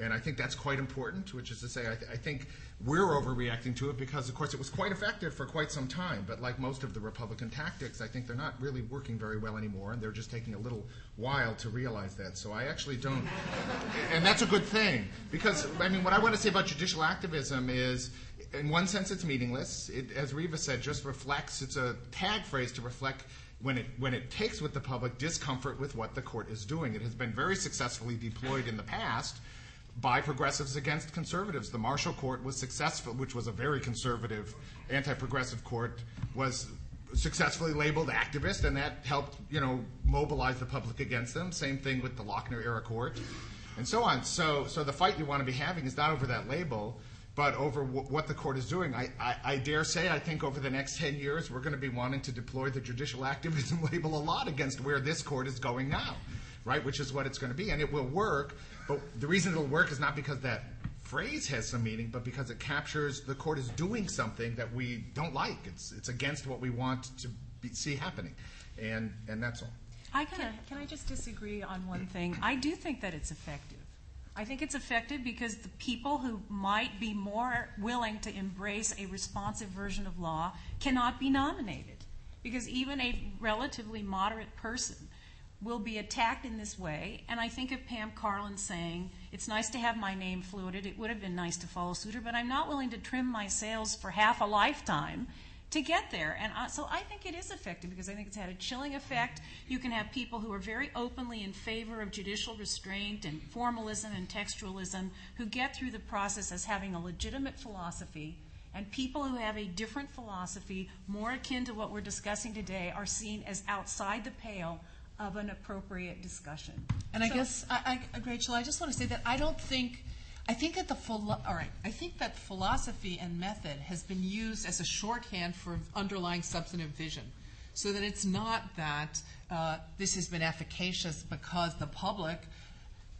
And I think that's quite important, which is to say I think we're overreacting to it because, of course, it was quite effective for quite some time. But like most of the Republican tactics, I think they're not really working very well anymore, and they're just taking a little while to realize that. So I actually don't – and that's a good thing because, I mean, what I want to say about judicial activism is, in one sense, it's meaningless. It, as Reva said, just reflects – it's a tag phrase to reflect when it takes with the public discomfort with what the court is doing. It has been very successfully deployed in the past by progressives against conservatives. The Marshall Court was successful, which was a very conservative, anti-progressive court, was successfully labeled activist, and that helped, mobilize the public against them. Same thing with the Lochner-era court, and so on. So the fight you want to be having is not over that label, but over what the court is doing. I dare say, I think over the next 10 years, we're going to be wanting to deploy the judicial activism label a lot against where this court is going now, right? Which is what it's going to be, and it will work. But the reason it'll work is not because that phrase has some meaning, but because it captures the court is doing something that we don't like. It's against what we want to see happening, and that's all. Can I just disagree on one thing? I do think that it's effective. I think it's effective because the people who might be more willing to embrace a responsive version of law cannot be nominated, because even a relatively moderate person will be attacked in this way. And I think of Pam Karlan saying, it's nice to have my name floated. It would have been nice to follow Souter, but I'm not willing to trim my sails for half a lifetime to get there. And so I think it is effective because I think it's had a chilling effect. You can have people who are very openly in favor of judicial restraint and formalism and textualism who get through the process as having a legitimate philosophy, and people who have a different philosophy, more akin to what we're discussing today, are seen as outside the pale of an appropriate discussion. And I guess, Rachel, I just want to say that I think that philosophy and method has been used as a shorthand for underlying substantive vision, so that it's not that this has been efficacious because the public,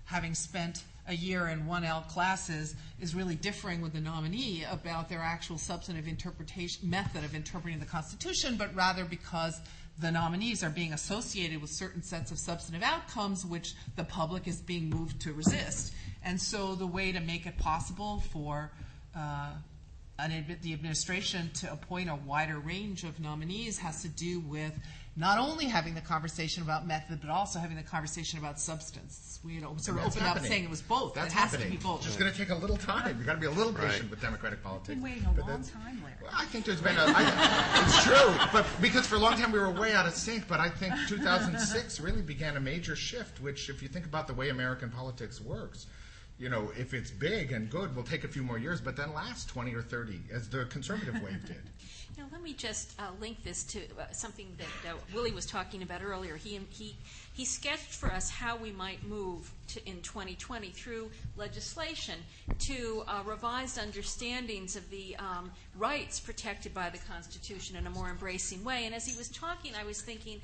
having spent a year in 1L classes, is really differing with the nominee about their actual substantive interpretation method of interpreting the Constitution, but rather because the nominees are being associated with certain sets of substantive outcomes which the public is being moved to resist. And so the way to make it possible for the administration to appoint a wider range of nominees has to do with not only having the conversation about method, but also having the conversation about substance. We sort of opened up saying it was both. That's it has happening. To be both. It's just going to take a little time. You've got to be a little patient with democratic politics. I've been waiting a long time, Larry. Well, I think there's been it's true, but because for a long time we were way out of sync, but I think 2006 really began a major shift, which if you think about the way American politics works, if it's big and good, will take a few more years, but then last 20 or 30, as the conservative wave did. Now, let me just link this to something that Willie was talking about earlier. He sketched for us how we might move in 2020 through legislation to revised understandings of the rights protected by the Constitution in a more embracing way. And as he was talking, I was thinking,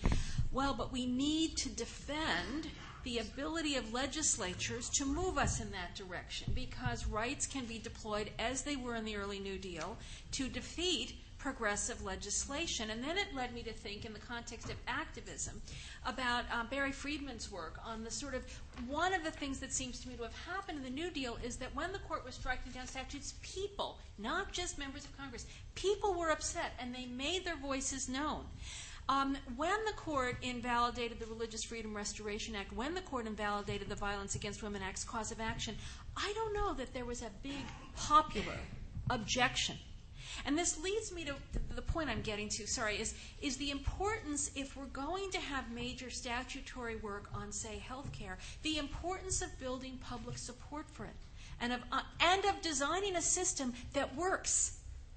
well, but we need to defend the ability of legislatures to move us in that direction, because rights can be deployed as they were in the early New Deal to defeat progressive legislation. And then it led me to think, in the context of activism, about Barry Friedman's work on the sort of, one of the things that seems to me to have happened in the New Deal is that when the court was striking down statutes, people, not just members of Congress, people were upset and they made their voices known. When the court invalidated the Religious Freedom Restoration Act, when the court invalidated the Violence Against Women Act's cause of action, I don't know that there was a big popular objection. And this leads me to the point I'm getting to, is the importance, if we're going to have major statutory work on, say, health care, the importance of building public support for it, and of designing a system that works,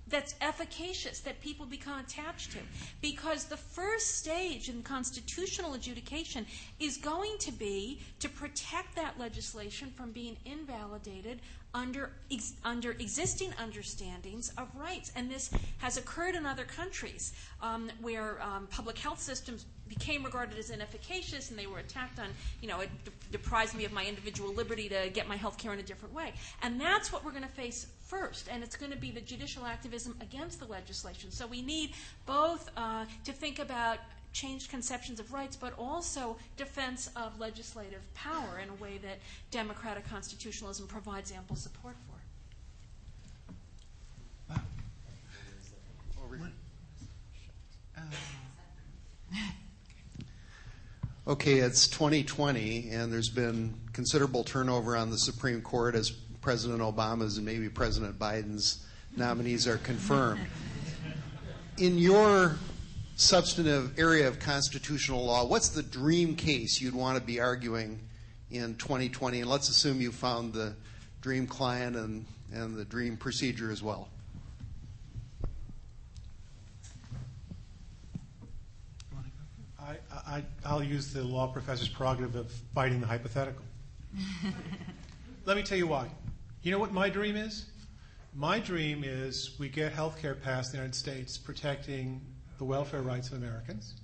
that's efficacious, that people become attached to. Because the first stage in constitutional adjudication is going to be to protect that legislation from being invalidated under existing understandings of rights. And this has occurred in other countries where public health systems became regarded as inefficacious, and they were attacked on, it deprives me of my individual liberty to get my health care in a different way. And that's what we're going to face first, and it's going to be the judicial activism against the legislation. So we need both to think about changed conceptions of rights, but also defense of legislative power in a way that democratic constitutionalism provides ample support for. Okay, it's 2020, and there's been considerable turnover on the Supreme Court as President Obama's and maybe President Biden's nominees are confirmed. In your substantive area of constitutional law, what's the dream case you'd want to be arguing in 2020? And let's assume you found the dream client and the dream procedure as well. I'll use the law professor's prerogative of fighting the hypothetical. Let me tell you why. You know what my dream is? My dream is we get health care passed in the United States protecting the welfare rights of Americans.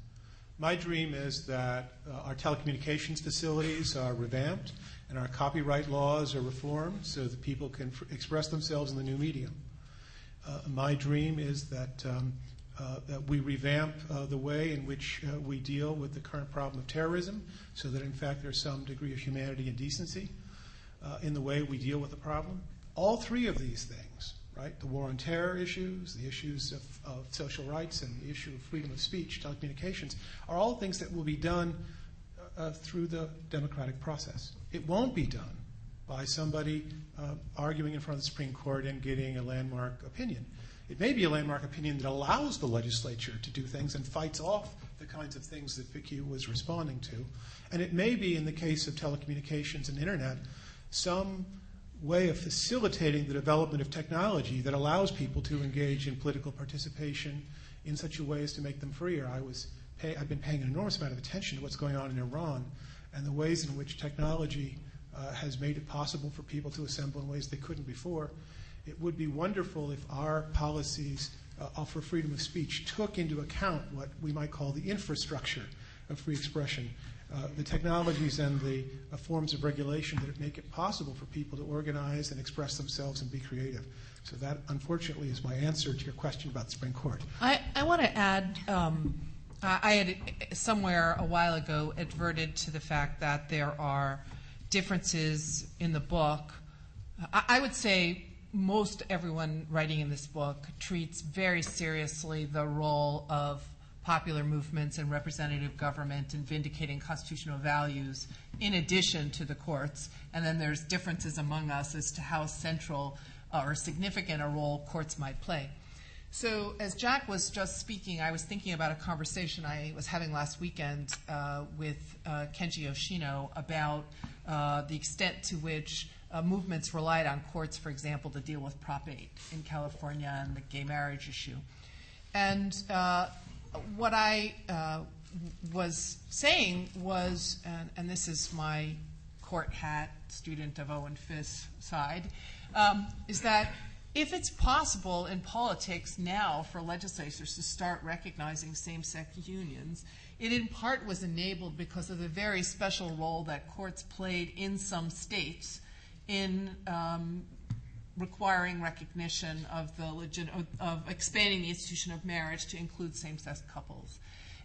My dream is that our telecommunications facilities are revamped and our copyright laws are reformed so that people can express themselves in the new medium. My dream is that we revamp the way in which we deal with the current problem of terrorism so that, in fact, there's some degree of humanity and decency in the way we deal with the problem. All three of these things, right, the war on terror issues, the issues of social rights, and the issue of freedom of speech, telecommunications, are all things that will be done through the democratic process. It won't be done by somebody arguing in front of the Supreme Court and getting a landmark opinion. It may be a landmark opinion that allows the legislature to do things and fights off the kinds of things that Vicky was responding to. And it may be, in the case of telecommunications and internet, some way of facilitating the development of technology that allows people to engage in political participation in such a way as to make them freer. I've been paying an enormous amount of attention to what's going on in Iran and the ways in which technology has made it possible for people to assemble in ways they couldn't before. It would be wonderful if our policies for freedom of speech took into account what we might call the infrastructure of free expression, the technologies and the forms of regulation that make it possible for people to organize and express themselves and be creative. So that, unfortunately, is my answer to your question about the Supreme Court. I want to add, I had somewhere a while ago adverted to the fact that there are differences in the book. I would say most everyone writing in this book treats very seriously the role of popular movements and representative government in vindicating constitutional values in addition to the courts. And then there's differences among us as to how central or significant a role courts might play. So as Jack was just speaking, I was thinking about a conversation I was having last weekend with Kenji Yoshino about the extent to which movements relied on courts, for example, to deal with Prop 8 in California and the gay marriage issue. And what I was saying was, and this is my court hat, student of Owen Fisk's side, is that if it's possible in politics now for legislators to start recognizing same-sex unions, it in part was enabled because of the very special role that courts played in some states in requiring recognition of of expanding the institution of marriage to include same-sex couples.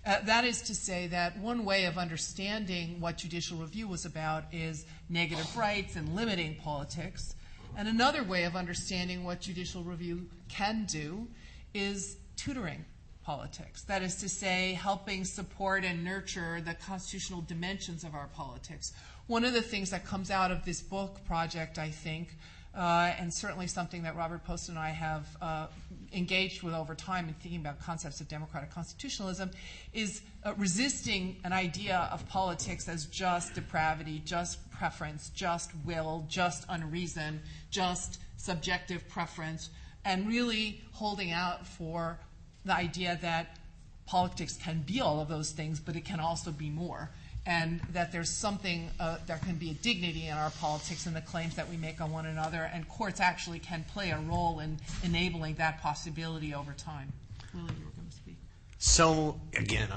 That is to say that one way of understanding what judicial review was about is negative rights and limiting politics. And another way of understanding what judicial review can do is tutoring politics. That is to say, helping support and nurture the constitutional dimensions of our politics. One of the things that comes out of this book project, I think, and certainly something that Robert Post and I have engaged with over time in thinking about concepts of democratic constitutionalism, is resisting an idea of politics as just depravity, just preference, just will, just unreason, just subjective preference, and really holding out for the idea that politics can be all of those things, but it can also be more. And that there's something, there can be a dignity in our politics and the claims that we make on one another, and courts actually can play a role in enabling that possibility over time. Willie, you were going to speak. So, again,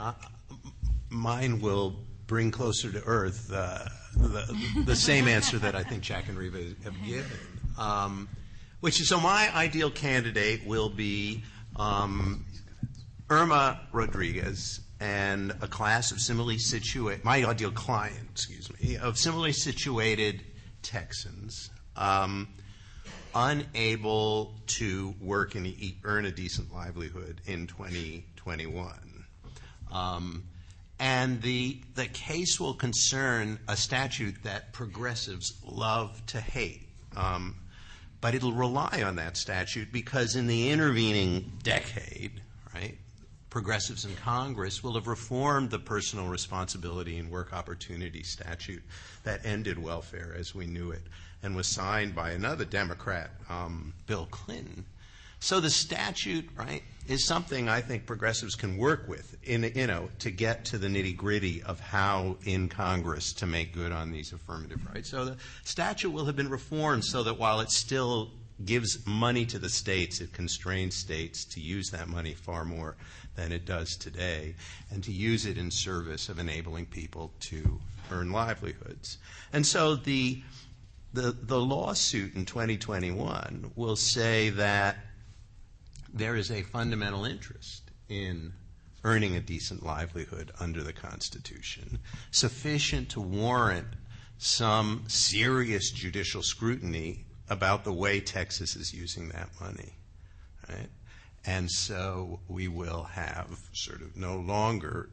mine will bring closer to earth the same answer that I think Jack and Reva have given, which is, so my ideal candidate will be Irma Rodriguez and a class of similarly situated, my ideal client, of similarly situated Texans, unable to work and earn a decent livelihood in 2021. And the case will concern a statute that progressives love to hate. But it'll rely on that statute because in the intervening decade, right, progressives in Congress will have reformed the personal responsibility and work opportunity statute that ended welfare as we knew it and was signed by another Democrat, Bill Clinton. So the statute, right, is something I think progressives can work with to get to the nitty-gritty of how in Congress to make good on these affirmative rights. So the statute will have been reformed so that while it still gives money to the states, it constrains states to use that money far more than it does today, and to use it in service of enabling people to earn livelihoods. And so the lawsuit in 2021 will say that there is a fundamental interest in earning a decent livelihood under the Constitution, sufficient to warrant some serious judicial scrutiny about the way Texas is using that money, right? And so we will have sort of no longer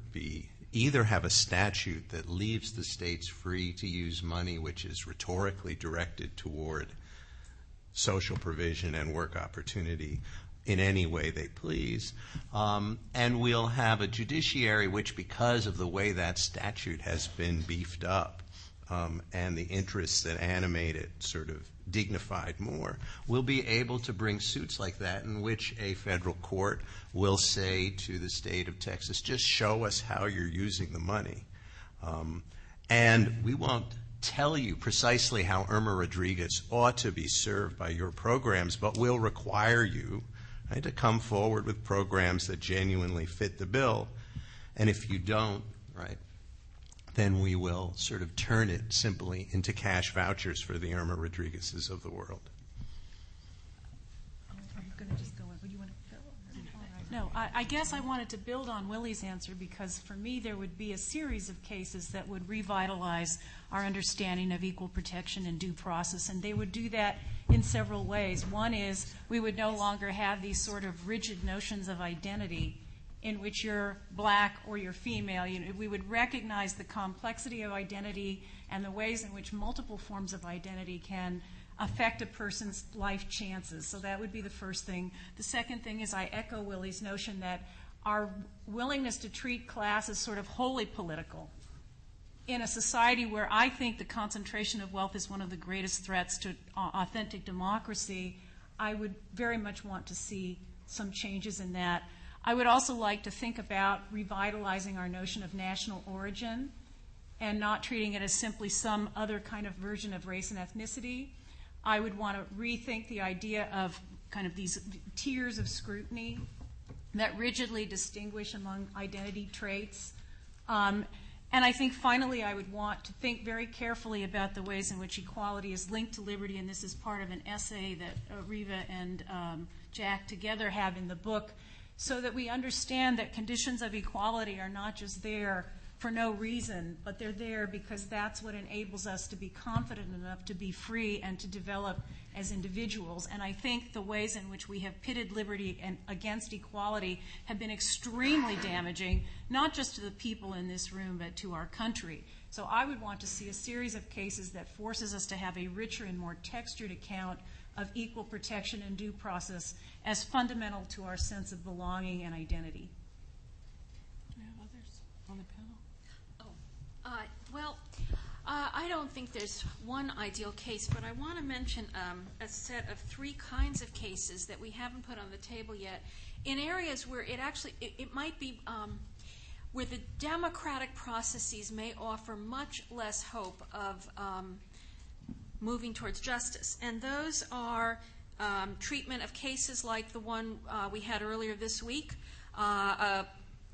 either have a statute that leaves the states free to use money which is rhetorically directed toward social provision and work opportunity in any way they please, and we'll have a judiciary which, because of the way that statute has been beefed up and the interests that animate it sort of dignified more, will be able to bring suits like that in which a federal court will say to the state of Texas, just show us how you're using the money. And we won't tell you precisely how Irma Rodriguez ought to be served by your programs, but we'll require you, right, to come forward with programs that genuinely fit the bill. And if you don't, right, then we will sort of turn it simply into cash vouchers for the Irma Rodriguezes of the world. Are you going to just go in? Would you want to fill? No, I guess I wanted to build on Willie's answer because for me there would be a series of cases that would revitalize our understanding of equal protection and due process, and they would do that in several ways. One is we would no longer have these sort of rigid notions of identity in which you're black or you're female. We would recognize the complexity of identity and the ways in which multiple forms of identity can affect a person's life chances. So that would be the first thing. The second thing is I echo Willie's notion that our willingness to treat class as sort of wholly political in a society where I think the concentration of wealth is one of the greatest threats to authentic democracy, I would very much want to see some changes in that. I would also like to think about revitalizing our notion of national origin and not treating it as simply some other kind of version of race and ethnicity. I would want to rethink the idea of kind of these tiers of scrutiny that rigidly distinguish among identity traits. And I think finally I would want to think very carefully about the ways in which equality is linked to liberty, and this is part of an essay that Riva and Jack together have in the book, so that we understand that conditions of equality are not just there for no reason, but they're there because that's what enables us to be confident enough to be free and to develop as individuals. And I think the ways in which we have pitted liberty against equality have been extremely damaging, not just to the people in this room, but to our country. So I would want to see a series of cases that forces us to have a richer and more textured account of equal protection and due process as fundamental to our sense of belonging and identity. Do we have others on the panel? I don't think there's one ideal case, but I want to mention a set of 3 kinds of cases that we haven't put on the table yet in areas where it might be where the democratic processes may offer much less hope of moving towards justice. And those are treatment of cases like the one we had earlier this week, a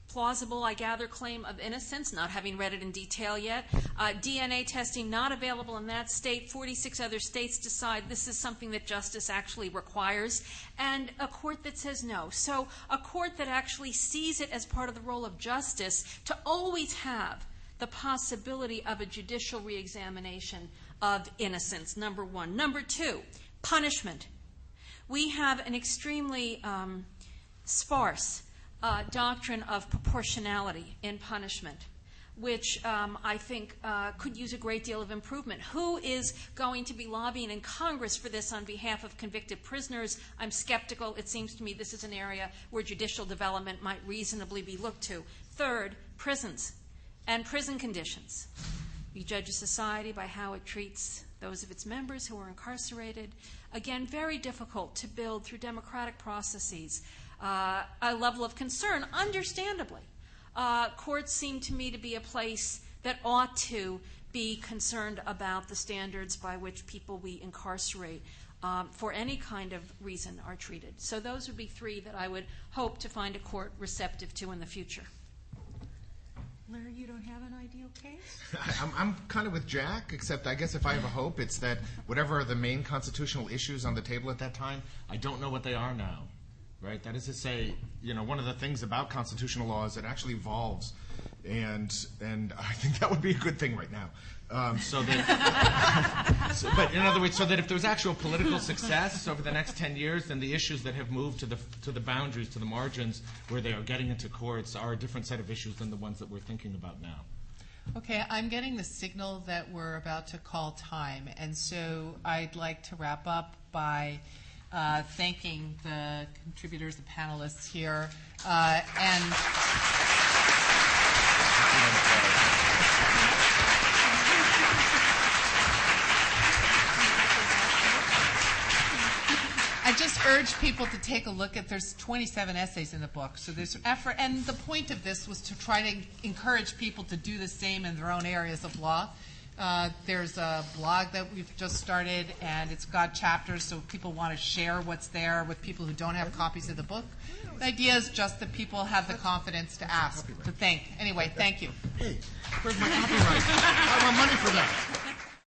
plausible, I gather, claim of innocence, not having read it in detail yet. DNA testing not available in that state. 46 other states decide this is something that justice actually requires. And a court that says no. So a court that actually sees it as part of the role of justice to always have the possibility of a judicial reexamination of innocence, number 1. Number 2, punishment. We have an extremely sparse doctrine of proportionality in punishment, which I think could use a great deal of improvement. Who is going to be lobbying in Congress for this on behalf of convicted prisoners? I'm skeptical. It seems to me this is an area where judicial development might reasonably be looked to. Third, prisons and prison conditions. We judge a society by how it treats those of its members who are incarcerated. Again, very difficult to build through democratic processes. A level of concern, understandably. Courts seem to me to be a place that ought to be concerned about the standards by which people we incarcerate for any kind of reason are treated. So those would be 3 that I would hope to find a court receptive to in the future. Larry, you don't have an ideal case? I'm kind of with Jack, except I guess if I have a hope, it's that whatever are the main constitutional issues on the table at that time, I don't know what they are now. Right? That is to say, one of the things about constitutional law is it actually evolves, and I think that would be a good thing right now. But in other words, so that if there's actual political success over the next 10 years, then the issues that have moved to the boundaries, to the margins, where they are getting into courts, are a different set of issues than the ones that we're thinking about now. Okay, I'm getting the signal that we're about to call time, and so I'd like to wrap up by thanking the contributors, the panelists here, and I just urge people to take a look at, there's 27 essays in the book, so there's effort, and the point of this was to try to encourage people to do the same in their own areas of law. There's a blog that we've just started, and it's got chapters, so people want to share what's there with people who don't have copies of the book. The idea is just that people have the confidence to ask, to think. Anyway, thank you. Hey, where's my copyright? I want money for that.